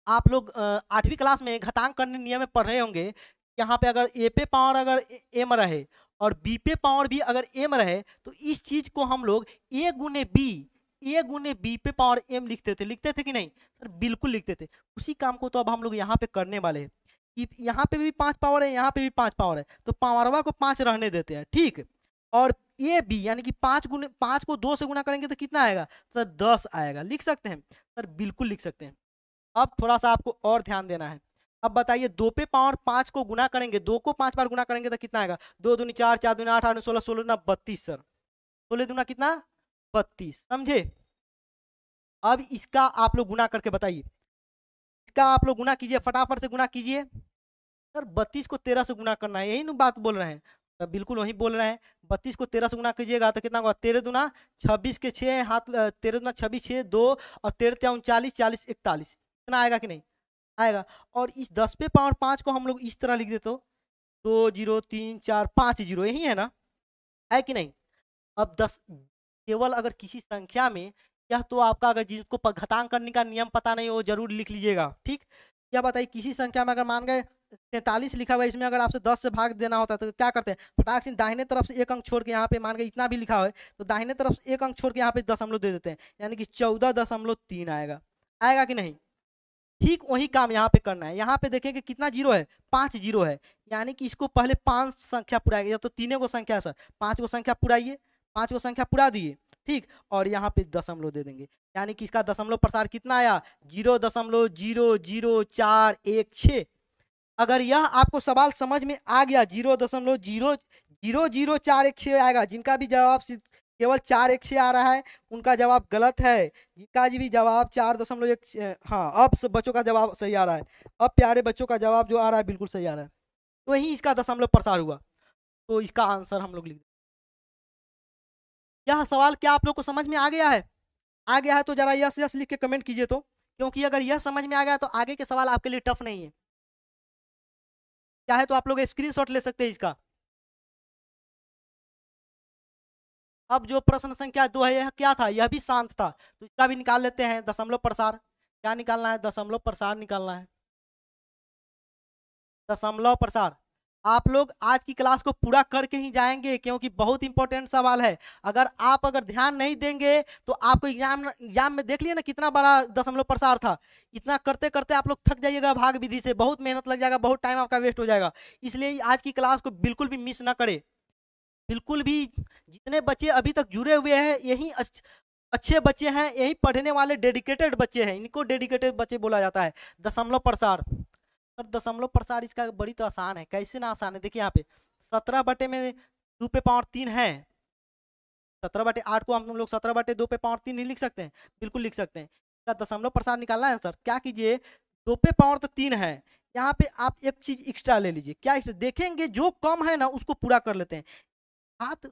आप लोग 8वीं क्लास में घातांक करने नियम में पढ़ रहे होंगे। यहाँ पे अगर ए पे पावर अगर एम रहे और बी पे पावर भी अगर एम रहे, तो इस चीज को हम लोग ए गुने बी पे पावर एम लिखते थे कि नहीं? सर बिल्कुल लिखते थे। उसी काम को तो अब हम लोग यहाँ पे करने वाले हैं। यहाँ पे भी 5 पावर है, यहाँ पे भी 5 पावर है, तो पावरवा को 5 रहने देते हैं, ठीक। और ये भी यानी कि 5 को 2 से गुना करेंगे तो कितना आएगा? सर 10 आएगा। लिख सकते हैं सर, बिल्कुल लिख सकते हैं। अब थोड़ा सा आपको और ध्यान देना है। अब बताइए 2 पे पावर 5 को गुना करेंगे, 2 को 5 बार गुना करेंगे तो कितना आएगा? 2 दूनी 4, 4 दूनी 8, 8 16, 16 दूना 32 सर, 16 दूना कितना? 32, समझे। अब इसका आप लोग गुना करके बताइए, इसका आप लोग गुना कीजिए, फटाफट से गुना कीजिए। सर 32 को 13 से गुना करना है, यही ना बात बोल रहे हैं। तो बिल्कुल वही बोल रहे हैं। 32 को 13 से गुना कीजिएगा तो कितना होगा, 13 दूना 26 के 6 हाथ, 13 दूना 26 6 2 और 13 39 40 41, इतना आएगा कि नहीं आएगा। और इस 10 पे पावर 5 को हम लोग इस तरह लिख देते तो 2 0 3 4 5 0, यही है ना, है कि नहीं। अब 10 केवल अगर किसी संख्या में, यह तो आपका अगर जिसको घटांग करने का नियम पता नहीं हो जरूर लिख लीजिएगा, ठीक। क्या बताइए, किसी संख्या में अगर मान गए 43 लिखा हुआ है, इसमें अगर आपसे 10 से भाग देना होता है तो क्या करते हैं, फटाक से दाहिने तरफ से एक अंक छोड़ के यहाँ पे मान गए इतना भी लिखा हुआ है तो दाहिने तरफ से एक अंक छोड़ के यहाँ पे दशमलव दे देते हैं, यानी कि 14.3 आएगा, आएगा कि नहीं। ठीक वही काम यहाँ पे करना है। यहाँ पे देखेंगे कितना जीरो है, 5 जीरो है, यानी कि इसको पहले 5 संख्या पुराएगा, या तो तीनों को संख्या है सर, 5 को संख्या पुराइए, 5 को संख्या पुरा दिए, ठीक। और यहाँ पे दशमलव दे देंगे, यानी कि इसका दशमलव प्रसार कितना आया, 0.0416। अगर यह आपको सवाल समझ में आ गया, 0.0000416 आएगा, जिनका भी जवाब केवल 416 आ रहा है उनका जवाब गलत है, जिनका भी जवाब 4.1, हाँ अब बच्चों का जवाब सही आ रहा है, अब प्यारे बच्चों का जवाब जो आ रहा है बिल्कुल सही आ रहा है, तो यही इसका दशमलव प्रसार हुआ, तो इसका आंसर हम लोग लिख। यह सवाल क्या आप लोग को समझ में आ गया है, आ गया है तो जरा यस यस लिख के कमेंट कीजिए, तो क्योंकि अगर यह समझ में आ गया तो आगे के सवाल आपके लिए टफ नहीं है, चाहे तो आप लोग स्क्रीनशॉट ले सकते हैं इसका। अब जो प्रश्न संख्या 2 है यह क्या था, यह भी शांत था, तो इसका भी निकाल लेते हैं दशमलव प्रसार। क्या निकालना है, दशमलव प्रसार निकालना है, दशमलव प्रसार। आप लोग आज की क्लास को पूरा करके ही जाएंगे क्योंकि बहुत इंपॉर्टेंट सवाल है। अगर ध्यान नहीं देंगे तो आपको एग्जाम में देख लिया ना कितना बड़ा दशमलव प्रसार था, इतना करते करते आप लोग थक जाइएगा, भाग विधि से बहुत मेहनत लग जाएगा, बहुत टाइम आपका वेस्ट हो जाएगा। इसलिए आज की क्लास को बिल्कुल भी मिस ना करे, बिल्कुल भी। जितने बच्चे अभी तक जुड़े हुए हैं यही अच्छे बच्चे हैं, यही पढ़ने वाले डेडिकेटेड बच्चे हैं, इनको डेडिकेटेड बच्चे बोला जाता है। दशमलव प्रसार, और दशमलव प्रसार इसका बड़ी तो आसान है, कैसे ना आसान है, देखिए यहाँ पे 17 बटे में 2 पे पावर 3 है, 17 बटे 8 को हम लोग 17 बटे 2 पे पावर 3 नहीं लिख सकते हैं, बिल्कुल लिख सकते हैं। इसका दशमलव प्रसार निकालना है सर, क्या कीजिए, 2 पे पावर तो 3 है, यहाँ पे आप एक चीज एक्स्ट्रा ले लीजिए, क्या एक्स्ट्रा देखेंगे, जो कम है ना उसको पूरा कर लेते हैं। घात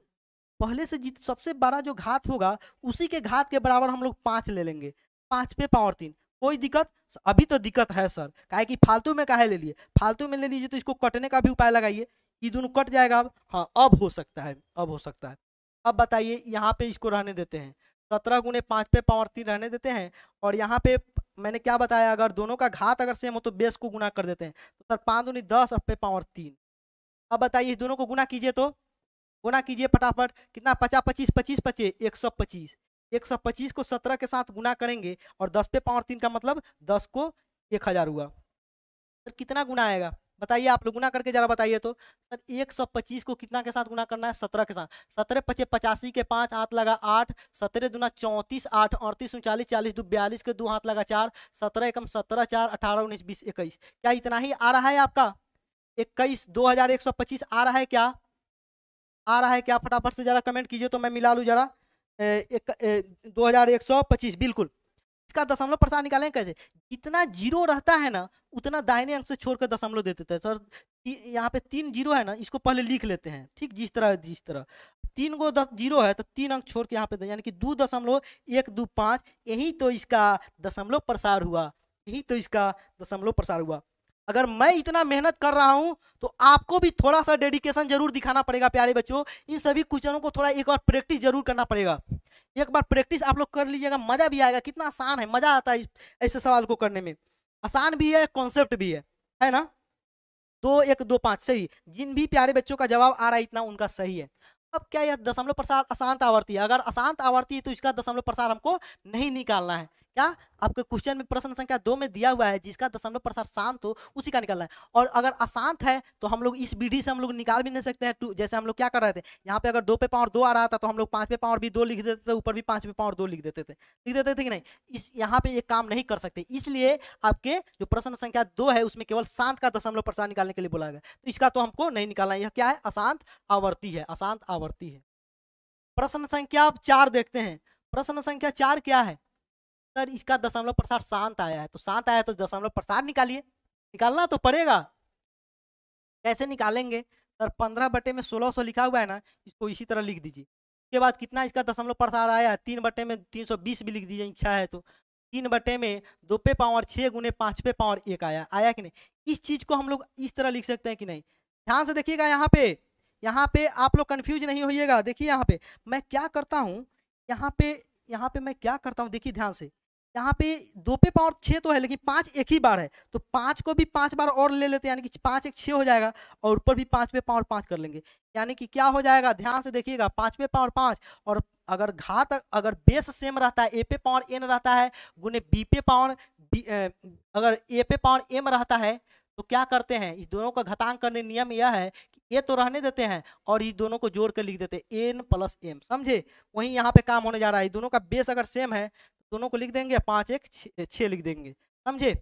पहले से सबसे बड़ा जो घात होगा उसी के घात के बराबर हम लोग 5 ले लेंगे, 5 पे पावर 3, कोई दिक्कत, अभी तो दिक्कत है सर, काहे कि फालतू में काहे ले लिए, फालतू में ले लीजिए तो इसको कटने का भी उपाय लगाइए, ये दोनों कट जाएगा अब, हाँ अब हो सकता है, अब हो सकता है। अब बताइए यहाँ पे इसको रहने देते हैं, 17 गुने 5 पे पावर 3 रहने देते हैं, और यहाँ पे मैंने क्या बताया, अगर दोनों का घात अगर सेम हो तो बेस को गुना कर देते हैं, तो सर 5 दूनी 10 पे पावर 3। अब बताइए दोनों को गुना कीजिए, तो गुना कीजिए फटाफट, कितना 50 25 25 25 125, 125 को 17 के साथ गुना करेंगे और 10 पे पावर 3 का मतलब 10 को 1000 हुआ, सर कितना गुना आएगा बताइए, आप लोग गुना करके जरा बताइए तो। सर 125 को कितना के साथ गुना करना है, 17 के साथ, 17 पचे 85 के 5 हाथ लगा 8, 17 दूना 34 8 38 39 40 दो 42 के 2 हाथ लगा 4, 17 एकम 17 4 18 19 20 21, क्या इतना ही आ रहा है आपका, 21 2125 आ रहा है क्या, आ रहा है क्या, फटाफट से जरा कमेंट कीजिए तो मैं मिला लूँ जरा, 2125 बिल्कुल। इसका दशमलव प्रसार निकालें कैसे, जितना जीरो रहता है ना उतना दाहिने अंक से छोड़कर दशमलव दे देते हैं सर। यहाँ पे 3 जीरो है ना, इसको पहले लिख लेते हैं, ठीक, जिस तरह 3 को 10 जीरो है तो 3 अंक छोड़ के यहाँ पे यानी कि 2.125, यही तो इसका दशमलव प्रसार हुआ, यही तो इसका दशमलव प्रसार हुआ। अगर मैं इतना मेहनत कर रहा हूं तो आपको भी थोड़ा सा डेडिकेशन जरूर दिखाना पड़ेगा प्यारे बच्चों, इन सभी क्वेश्चनों को थोड़ा एक बार प्रैक्टिस जरूर करना पड़ेगा, एक बार प्रैक्टिस आप लोग कर लीजिएगा, मजा भी आएगा, कितना आसान है, मजा आता है ऐसे सवाल को करने में, आसान भी है कॉन्सेप्ट भी है ना। 2 1 2 5 सही, जिन भी प्यारे बच्चों का जवाब आ रहा है इतना उनका सही है। अब क्या यह दशमलव प्रसार अशांत आवर्ती है, अगर अशांत आवर्ती है तो इसका दशमलव प्रसार हमको नहीं निकालना है, क्या आपके क्वेश्चन में प्रश्न संख्या 2 में दिया हुआ है जिसका दशमलव प्रसार शांत हो उसी का निकालना है, और अगर अशांत है तो हम लोग इस विधि से हम लोग निकाल भी नहीं सकते हैं, जैसे हम लोग क्या कर रहे थे, यहाँ पे अगर 2 पे पावर 2 आ रहा था तो हम लोग 5 पे पावर भी 2 लिख देते थे, ऊपर भी 5 पे पावर 2 लिख देते थे कि नहीं, इस यहाँ पे ये काम नहीं कर सकते, इसलिए आपके जो प्रश्न संख्या 2 है उसमें केवल शांत का दशमलव प्रसार निकालने के लिए बोला गया, तो इसका तो हमको नहीं निकालना, यह क्या है, अशांत आवर्ती है, अशांत आवर्ती है। प्रश्न संख्या 4 देखते हैं, प्रश्न संख्या 4 क्या है, सर इसका दशमलव प्रसार शांत आया है, तो शांत आया है तो दशमलव प्रसार निकालिए, निकालना तो पड़ेगा, कैसे निकालेंगे, सर 15/1600 लिखा हुआ है ना, इसको इसी तरह लिख दीजिए। उसके बाद कितना इसका दशमलव प्रसार आया, 3/320 भी लिख दीजिए इच्छा है तो। 3/2 पे पावर 6 गुने 5 पे पावर 1 आया, आया कि नहीं। इस चीज को हम लोग इस तरह लिख सकते हैं कि नहीं। ध्यान से देखिएगा, यहाँ पे आप लोग कंफ्यूज नहीं होइएगा। देखिए यहाँ पे मैं क्या करता हूँ, यहाँ पे मैं क्या करता हूँ, देखिए ध्यान से। यहाँ पे 2 पे पावर 6 तो है, लेकिन 5 एक ही बार है, तो 5 को भी 5 बार और ले लेते हैं, यानी कि 5 एक 6 हो जाएगा, और ऊपर भी 5 पे पावर 5 कर लेंगे। यानी कि क्या हो जाएगा, ध्यान से देखिएगा, 5 पे पावर 5। और अगर अगर बेस सेम रहता है, A पे पावर N रहता है गुने B पे पावर अगर A पे पावर M रहता है, तो क्या करते हैं, इस दोनों का घातांक करने नियम यह है कि ये तो रहने देते हैं और इस दोनों को जोड़ कर लिख देते हैं N+M, समझे। वहीं यहाँ पे काम होने जा रहा है, दोनों का बेस अगर सेम है दोनों को लिख देंगे, 5 1 6 लिख देंगे, समझे।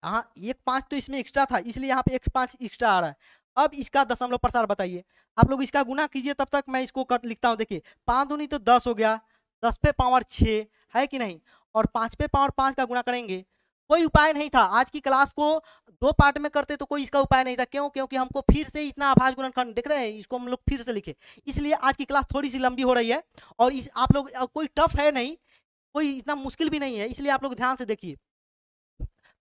हाँ, 1 5 तो इसमें एक्स्ट्रा था, इसलिए यहाँ पे 1 5 एक्स्ट्रा आ रहा है। अब इसका दशमलव प्रसार बताइए, आप लोग इसका गुना कीजिए, तब तक मैं इसको कर लिखता हूँ। देखिए 5 दूनी तो 10 हो गया, 10 पे पावर 6 है कि नहीं, और 5 पे पावर 5 का गुना करेंगे। कोई उपाय नहीं था, आज की क्लास को 2 पार्ट में करते तो कोई इसका उपाय नहीं था। क्यों, क्योंकि हमको फिर से इतना अभाज्य गुणनखंड देख रहे हैं, इसको हम लोग फिर से लिखे, इसलिए आज की क्लास थोड़ी सी लंबी हो रही है। और इस आप लोग कोई टफ है नहीं, कोई इतना मुश्किल भी नहीं है, इसलिए आप लोग ध्यान से देखिए।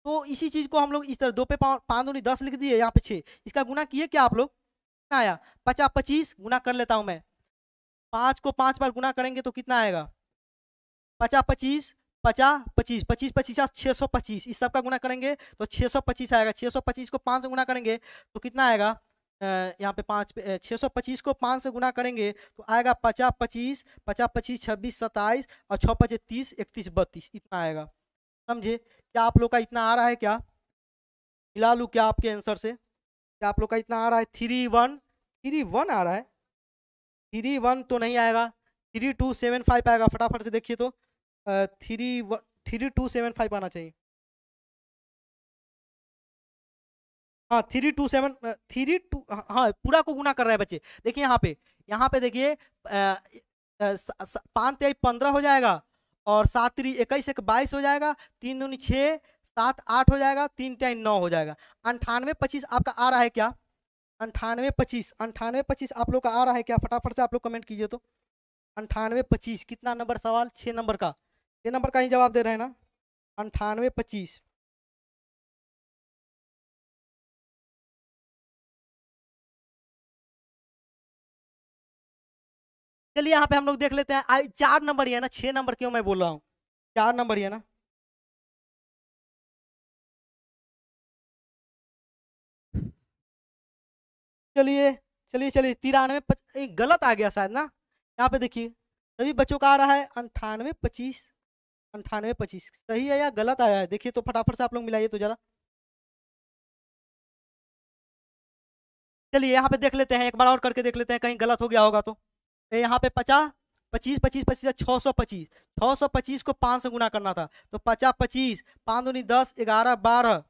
तो इसी चीज को हम लोग इस तरह 2 पे 5 दूनी 10 लिख दिए, यहाँ पे 6, इसका गुना किए क्या आप लोग, कितना आया, 50 25 गुना कर लेता हूं मैं। 5 को 5 बार गुना करेंगे तो कितना आएगा, 50 25 50 25 25 25 625, इस सब का गुना करेंगे तो 625 आएगा। 625 को 5 से गुना करेंगे तो कितना आएगा, यहाँ पे 5 पे 625 को 5 से गुना करेंगे तो आएगा 50 25 50 25 26 27 और 6 5 30 31 32, इतना आएगा, समझे। क्या आप लोग का इतना आ रहा है क्या, मिला लूँ क्या आपके आंसर से, क्या आप लोग का इतना आ रहा है, 3 1 आ रहा है, 3 1 तो नहीं आएगा, 3275 आएगा, फटाफट से देखिए तो, 3275 आना चाहिए। हाँ 327 32, हाँ पूरा को गुना कर रहे हैं बच्चे। देखिए यहाँ पे देखिए 5 3 15 हो जाएगा, और 7 3 21 1 22 हो जाएगा, 3 दूनी 6 7 8 हो जाएगा, 3 3 9 हो जाएगा। 98 25 आपका आ रहा है क्या, 98 25 आप लोग का आ रहा है क्या, फटाफट से आप लोग कमेंट कीजिए तो। 98 25 कितना नंबर सवाल, 6 नंबर का, 6 नंबर का ही जवाब दे रहे हैं ना, 98 25। चलिए यहाँ पे हम लोग देख लेते हैं, 4 नंबर ही है ना, 6 नंबर क्यों मैं बोल रहा हूँ, 4 नंबर ही है ना। चलिए चलिए चलिए, 93 गलत आ गया शायद ना, यहाँ पे देखिए सभी बच्चों का आ रहा है 98 25, 98 25 सही है या गलत आया है, देखिए तो फटाफट से आप लोग मिलाइए तो जरा। चलिए यहाँ पे देख लेते हैं, एक बार और करके देख लेते हैं, कहीं गलत हो गया होगा तो। यहाँ पे 50 25 25 25 625, 625 को 5 से गुना करना था, तो 50 25 5 दूनी 10 11 12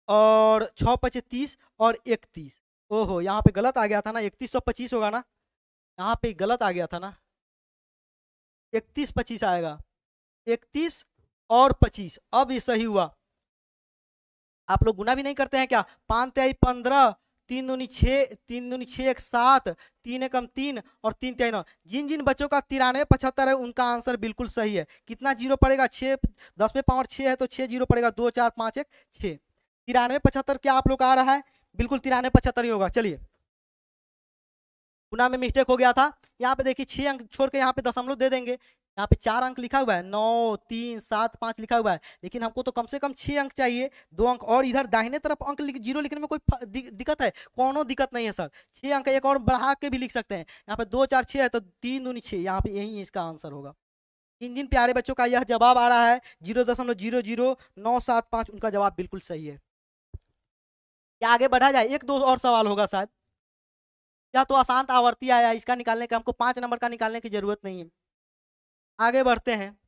और 6 5 30 और 31। ओहो यहाँ पे गलत आ गया था ना, 3125 होगा ना, यहाँ पे गलत आ गया था ना, 31 25 आएगा, 31 और 25, अब ये सही हुआ। आप लोग गुना भी नहीं करते हैं क्या, 5 3 15 3 दूनी 6 3 दूनी 6 1 7 3 एकम 3 और 3 3 9, जिन जिन बच्चों का 93 75 है उनका आंसर बिल्कुल सही है। कितना जीरो पड़ेगा, 6 10 पे पावर 6 है तो 6 जीरो पड़ेगा, 2 4 5 1 6, 93 75 क्या आप लोग का आ रहा है, बिल्कुल 93 75 ही होगा। चलिए गुना में मिस्टेक हो गया था, यहाँ पे देखिए 6 अंक छोड़ के यहाँ पे दशमलव दे देंगे, यहाँ पे 4 अंक लिखा हुआ है, 9 3 7 5 लिखा हुआ है, लेकिन हमको तो कम से कम 6 अंक चाहिए, 2 अंक और इधर दाहिने तरफ अंक जीरो लिखने में कोई दिक्कत है, कोनो दिक्कत नहीं है सर, 6 अंक एक और बढ़ा के भी लिख सकते हैं। यहाँ पे 2 4 6 है तो 3 दूनी 6, यहाँ पे यही इसका आंसर होगा। जिन जिन प्यारे बच्चों का यह जवाब आ रहा है 0.00975, उनका जवाब बिल्कुल सही है। क्या आगे बढ़ा जाए, एक दो और सवाल होगा शायद, या तो अशांत आवर्ती आया, इसका निकालने का हमको 5 नंबर का निकालने की जरूरत नहीं है। आगे बढ़ते हैं,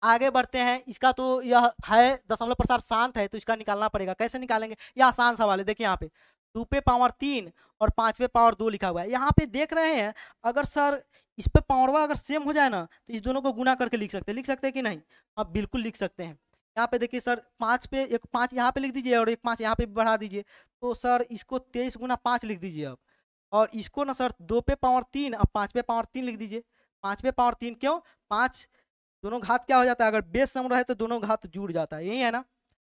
आगे बढ़ते हैं, इसका तो यह है दशमलव प्रसार शांत है तो इसका निकालना पड़ेगा, कैसे निकालेंगे, यह आसान सवाल है। देखिए यहाँ पे 2 पे पावर 3 और 5 पे पावर 2 लिखा हुआ है, यहाँ पे देख रहे हैं, अगर सर इस पे पावरवा अगर सेम हो जाए ना तो इस दोनों को गुना करके लिख सकते हैं कि नहीं, आप बिल्कुल लिख सकते हैं। यहाँ पे देखिए सर 5 पे एक 5 यहाँ पे लिख दीजिए और एक 5 यहाँ पे बढ़ा दीजिए, तो सर इसको 23 गुना 5 लिख दीजिए आप, और इसको ना सर 2 पे पावर 3 अब 5 पे पावर 3 लिख दीजिए। 5 पे पावर 3 क्यों? 5 दोनों घात क्या हो जाता है, अगर बेस सम रहे तो दोनों घात जुड़ जाता है, यही है ना।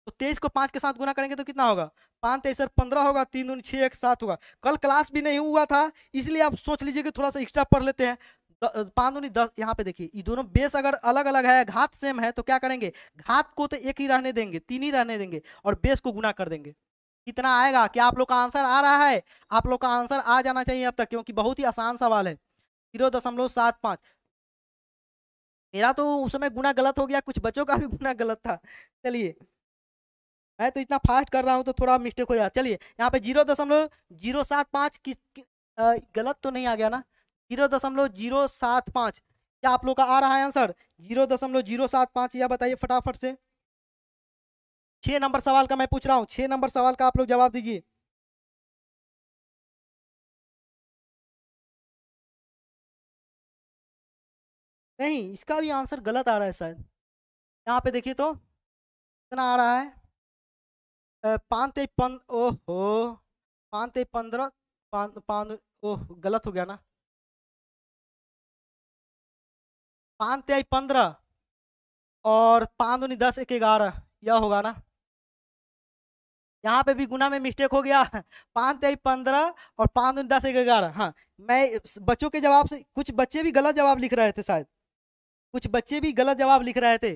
तो 23 को 5 के साथ गुना करेंगे तो कितना होगा? 5 तेईस 15 होगा, 3 दूनी 6 1 7 होगा। कल क्लास भी नहीं हुआ था, इसलिए आप सोच लीजिए कि थोड़ा सा एक्स्ट्रा पढ़ लेते हैं। 5 दूनी 10, यहाँ पे देखिए ये दोनों बेस अगर अलग अलग है, घात सेम है, तो क्या करेंगे, घात को तो एक ही रहने देंगे, 3 ही रहने देंगे और बेस को गुना कर देंगे। कितना आएगा? क्या आप लोग का आंसर आ रहा है? आप लोग का आंसर आ जाना चाहिए अब तक, क्योंकि बहुत ही आसान सवाल है। 0.75। मेरा तो उस समय गुना गलत हो गया, कुछ बच्चों का भी गुना गलत था। चलिए, मैं तो इतना फास्ट कर रहा हूँ तो थोड़ा मिस्टेक हो जाता। चलिए यहाँ पे 0.075 गलत तो नहीं आ गया ना? 0.075, क्या आप लोग का आ रहा है आंसर 0.075? या बताइए फटाफट से। 6 नंबर सवाल का मैं पूछ रहा हूँ, 6 नंबर सवाल का आप लोग जवाब दीजिए। नहीं, इसका भी आंसर गलत आ रहा है शायद। यहाँ पे देखिए तो कितना आ रहा है, 5 तेईस 15, ओहो 5 तेईस 15, 5 ओह गलत हो गया ना। 5 तेईस 15 और 5 दूनी 10 1 11, यह होगा ना। यहाँ पे भी गुना में मिस्टेक हो गया। 5 तेईस 15 और 5 दूनी 10 1 11। हाँ, मैं बच्चों के जवाब से, कुछ बच्चे भी गलत जवाब लिख रहे थे शायद, कुछ बच्चे भी गलत जवाब लिख रहे थे।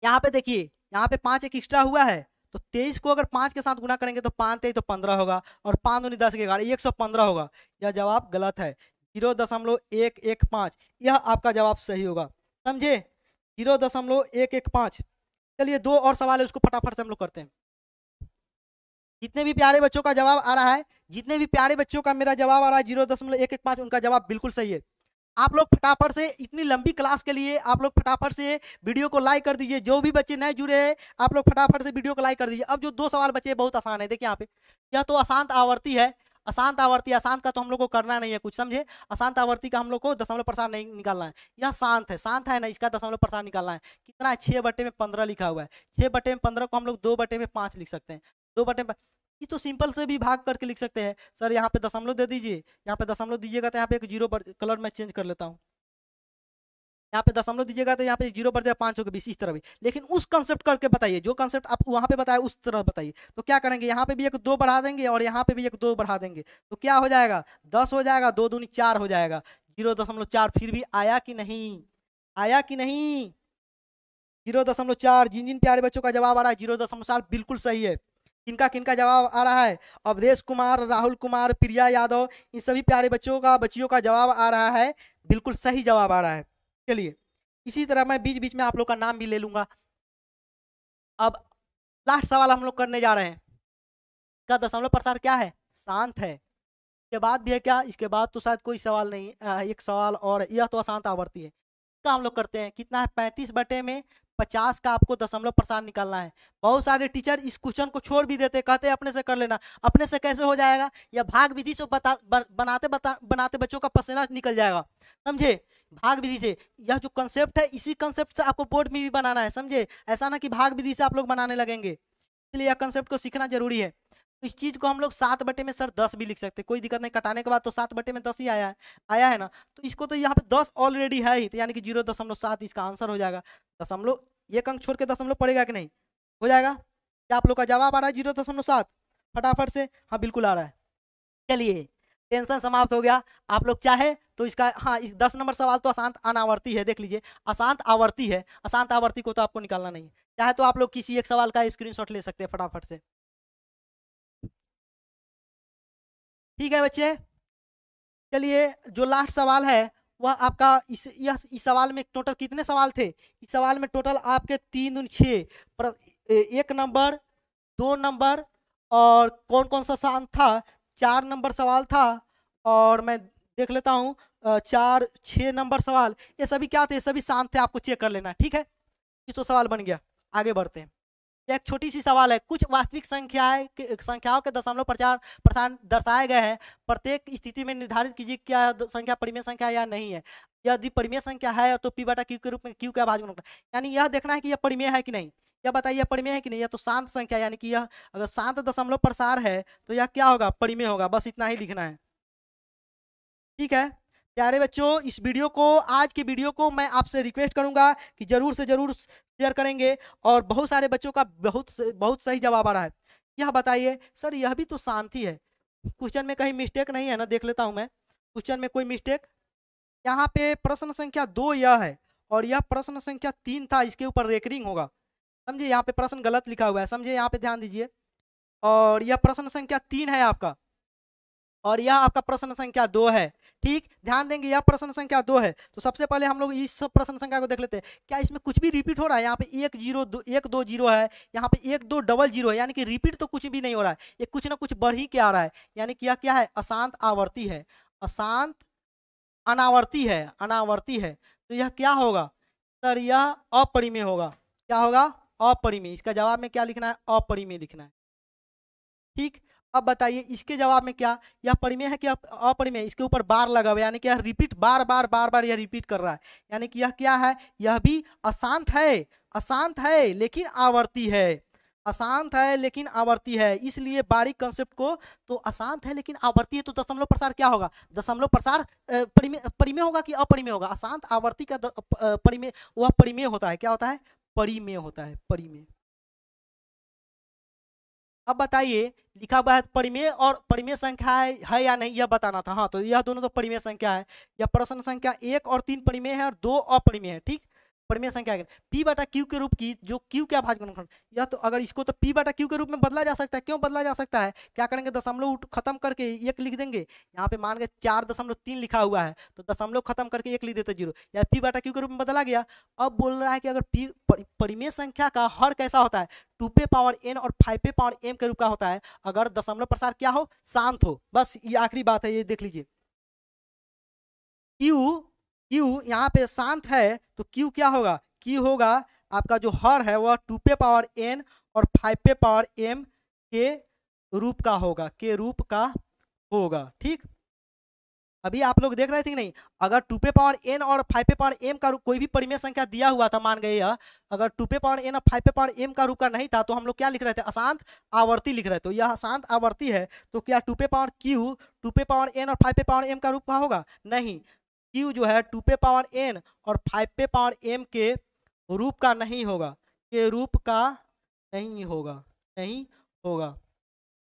यहाँ पे देखिए, यहाँ पे 5 एक एक्स्ट्रा हुआ है, तो 23 को अगर 5 के साथ गुना करेंगे तो 5 तेईस तो 15 होगा, और 5 दूनी 10 के 11, 115 होगा। यह जवाब गलत है। 0.115 यह आपका जवाब सही होगा, समझे? 0.115। चलिए दो और सवाल है, उसको फटाफट से हम लोग करते हैं। जितने भी प्यारे बच्चों का जवाब आ रहा है, जितने भी प्यारे बच्चों का मेरा जवाब आ रहा है 0.115, उनका जवाब बिल्कुल सही है। आप लोग फटाफट से, इतनी लंबी क्लास के लिए आप लोग फटाफट से वीडियो को लाइक कर दीजिए। जो भी बच्चे नए जुड़े हैं, आप लोग फटाफट से वीडियो को लाइक कर दीजिए। अब जो 2 सवाल बचे बहुत आसान है, देखिए यहाँ पे, यह तो अशांत आवर्ती है। अशांत आवर्ती, अशांत का तो हम लोग को करना नहीं है कुछ, समझे? अशांत आवर्ती का हम लोग को दशमलव प्रसार नहीं निकालना है। यह शांत है, शांत है ना, इसका दशमलव प्रसार निकालना है। कितना है? 6/15 लिखा हुआ है। 6/15 को हम लोग 2/5 लिख सकते हैं। 2/5 ये तो सिंपल से भी भाग करके लिख सकते हैं। सर यहाँ पे दशमलव दे दीजिए, यहाँ पे दशमलव दीजिएगा तो यहाँ पे एक जीरो, कलर मैं चेंज कर लेता हूँ। यहाँ पे दशमलव दीजिएगा तो यहाँ पे 0/5 होगा 20, इस तरह भी। लेकिन उस कंसेप्ट करके बताइए, जो कंसेप्ट आप वहाँ पे बताए उस तरह बताइए। तो क्या करेंगे, यहाँ पे भी एक 2 बढ़ा देंगे और यहाँ पे भी एक 2 बढ़ा देंगे, तो क्या हो जाएगा? 10 हो जाएगा, 2 दूनी 4 हो जाएगा। 0.4 फिर भी आया कि नहीं? आया कि नहीं? 0.4। जिन जिन प्यारे बच्चों का जवाब आ रहा है 0.4 बिल्कुल सही है। किनका किनका जवाब आ रहा है? अवधेश कुमार, राहुल कुमार, प्रिया यादव, इन सभी प्यारे बच्चों का, बच्चियों का जवाब आ रहा है, बिल्कुल सही जवाब आ रहा है। चलिए, इसी तरह मैं बीच बीच में आप लोग का नाम भी ले लूंगा। अब लास्ट सवाल हम लोग करने जा रहे हैं। का दशमलव प्रसार क्या है? शांत है। इसके बाद भी है क्या? इसके बाद तो शायद कोई सवाल नहीं, एक सवाल और, यह तो अशांत आवर्ती है। का हम लोग करते हैं, कितना है? 35/50 का आपको दशमलव प्रसार निकालना है। बहुत सारे टीचर इस क्वेश्चन को छोड़ भी देते, कहते हैं अपने से कर लेना। अपने से कैसे हो जाएगा? या भाग विधि से बनाते बच्चों का पसीना निकल जाएगा, समझे? भाग विधि से, यह जो कंसेप्ट है, इसी कंसेप्ट से आपको बोर्ड में भी बनाना है, समझे? ऐसा ना कि भाग विधि से आप लोग बनाने लगेंगे, इसलिए यह कंसेप्ट को सीखना जरूरी है। तो इस चीज को हम लोग 7/में सर 10 भी लिख सकते हैं, कोई दिक्कत नहीं। कटाने के बाद तो 7/10 ही आया है ना। तो इसको तो यहाँ पे 10 ऑलरेडी है ही, तो यानी कि 0.7 इसका आंसर हो जाएगा। दशमलव, एक अंक छोड़ के दशमलव पड़ेगा कि नहीं? हो जाएगा। क्या आप लोग का जवाब आ रहा है 0.7? फटाफट से, हाँ बिल्कुल आ रहा है। चलिए, टेंशन समाप्त हो गया। आप लोग चाहे तो इसका, हाँ इस 10 नंबर सवाल तो अशांत अनावर्ती है, देख लीजिए अशांत आवर्ती है। अशांत आवर्ती को तो आपको निकालना नहीं है। चाहे तो आप लोग किसी एक सवाल का स्क्रीनशॉट ले सकते हैं फटाफट से। ठीक है बच्चे, चलिए जो लास्ट सवाल है वह आपका, इस सवाल में टोटल कितने सवाल थे? इस सवाल में टोटल आपके 3 दूनी 6 पर, 1 नंबर, 2 नंबर, और कौन कौन सा शांत था? 4 नंबर सवाल था। और मैं देख लेता हूँ, 4 6 नंबर सवाल, ये सभी क्या थे? सभी शांत थे, आपको चेक कर लेना, ठीक है? ये तो सवाल बन गया। आगे बढ़ते हैं। एक छोटी सी सवाल है, कुछ वास्तविक संख्याओं के दशमलव प्रसार दर्शाए गए हैं। प्रत्येक स्थिति में निर्धारित कीजिए क्या संख्या परिमेय संख्या या नहीं है। यदि परिमेय संख्या है तो p/q के रूप में q का भाजक होगा, यानी यह देखना है कि यह परिमेय है कि नहीं। यह बताइए परिमेय है कि नहीं? यह तो शांत संख्या, यानी कि यह अगर शांत दशमलव प्रसार है तो यह क्या होगा? परिमेय होगा। बस इतना ही लिखना है, ठीक है। प्यारे बच्चों, इस वीडियो को, आज की वीडियो को मैं आपसे रिक्वेस्ट करूंगा कि जरूर से जरूर शेयर करेंगे, और बहुत सारे बच्चों का बहुत सही जवाब आ रहा है। यह बताइए सर, यह भी तो शांति है, क्वेश्चन में कहीं मिस्टेक नहीं है ना? देख लेता हूं मैं क्वेश्चन में कोई मिस्टेक। यहाँ पे प्रश्न संख्या 2 यह है, और यह प्रश्न संख्या 3 था, इसके ऊपर रेकरिंग होगा, समझे? यहाँ पे प्रश्न गलत लिखा हुआ है, समझे? यहाँ पे ध्यान दीजिए। और यह प्रश्न संख्या 3 है आपका, और यह आपका प्रश्न संख्या 2 है। ठीक, ध्यान देंगे, यह प्रश्न संख्या 2 है। तो सबसे पहले हम लोग इस प्रश्न संख्या को देख लेते हैं, क्या इसमें कुछ भी रिपीट हो रहा है? यहाँ पे 1 2 है, यहाँ पे 1 2 0 है, यानी कि रिपीट तो कुछ भी नहीं हो रहा है, ये कुछ ना कुछ बढ़ ही के आ रहा है, यानी कि यह क्या है? अशांत आवर्ती है, अशांत अनावर्ती है, अनावर्ती है। तो यह क्या होगा सर? यह अपरिमेय होगा। क्या होगा? अपरिमेय। इसका जवाब में क्या लिखना है? अपरिमेय लिखना है, ठीक। अब बताइए इसके जवाब में क्या, यह परिमेय है कि अपरिमेय? इसके ऊपर बार लगा हुआ है, यानी कि यह रिपीट बार बार बार बार यह रिपीट कर रहा है, यानी कि यह क्या है? यह भी अशांत है, अशांत है लेकिन आवर्ती है, अशांत है लेकिन आवर्ती है। इसलिए बारीक कंसेप्ट को, तो अशांत है लेकिन आवर्ती है, तो दशमलव प्रसार क्या होगा? दशमलव प्रसार परिमेय, परिमेय होगा कि अपरिमेय होगा? अशांत आवर्ती का परिमेय, वह परिमेय होता है। क्या होता है? परिमेय होता है, परिमेय। अब बताइए, लिखा हुआ है परिमेय, और परिमेय संख्या है या नहीं यह बताना था। हाँ, तो यह दोनों तो परिमेय संख्या है। यह प्रश्न संख्या 1 और 3 परिमेय है, और 2 अपरिमेय है, ठीक। परिमेय संख्या पी बटा क्यू के रूप की, जो क्यू क्या भाजक, यह तो अगर इसको तो पी बटा क्यू के रूप में बदला जा सकता है। क्यों बदला जा सकता है? क्या करेंगे? दशमलव खत्म करके 1 लिख देंगे। यहाँ पे मान के 4.3 लिखा हुआ है, तो दशमलव खत्म करके 1 लिख देते 0, या पी बटा क्यू के रूप में बदला गया। अब बोल रहा है कि अगर पी परिमेय संख्या का हर कैसा होता है? 2 पे पावर n और 5 पे पावर m के रूप का होता है, अगर दशमलव प्रसार क्या हो? शांत हो। बस ये आखिरी बात है, ये देख लीजिए। Q, Q यहाँ पे शांत है, तो Q क्या होगा? Q होगा आपका जो हर है वह 2 पे पावर n और 5 पे पावर m के रूप का होगा, के रूप का होगा, ठीक। अभी आप लोग देख रहे थे कि नहीं? अगर 2 पे पावर n और 5 पे पावर m का रूप कोई भी परिमेय संख्या दिया हुआ था, मान गए यह, अगर 2 पे पावर n और 5 पे पावर m का रूप का नहीं था, तो हम लोग क्या लिख रहे थे? अशांत आवर्ती लिख रहे थे। तो यह अशांत आवर्ती है, तो क्या 2 पे पावर q 2 पे पावर n और 5 पे पावर m का रूप का होगा? नहीं, q जो है 2 पे पावर n और 5 पे पावर m के रूप का नहीं होगा, के रूप का नहीं होगा, नहीं होगा।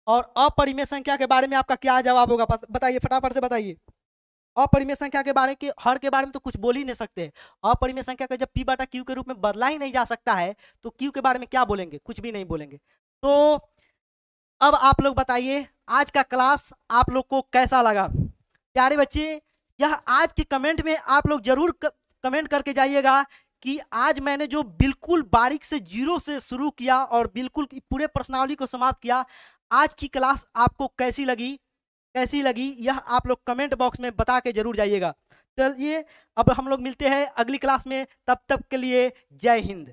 और अपरिमेय संख्या के बारे में आपका क्या जवाब होगा? बताइए, फटाफट से बताइए। अपरिमेय संख्या के बारे के हर के बारे में तो कुछ बोल ही नहीं सकते। अपरिमेय संख्या का जब पी बटा क्यू के रूप में बदला ही नहीं जा सकता है, तो क्यू के बारे में क्या बोलेंगे? कुछ भी नहीं बोलेंगे। तो अब आप लोग बताइए, आज का क्लास आप लोग को कैसा लगा? प्यारे बच्चे, यह आज के कमेंट में आप लोग जरूर कमेंट करके जाइएगा कि आज मैंने जो बिल्कुल बारीक से 0 से शुरू किया और बिल्कुल पूरे प्रश्नावली को समाप्त किया, आज की क्लास आपको कैसी लगी, कैसी लगी? यह आप लोग कमेंट बॉक्स में बता के जरूर जाइएगा। चलिए, अब हम लोग मिलते हैं अगली क्लास में, तब तक के लिए जय हिंद।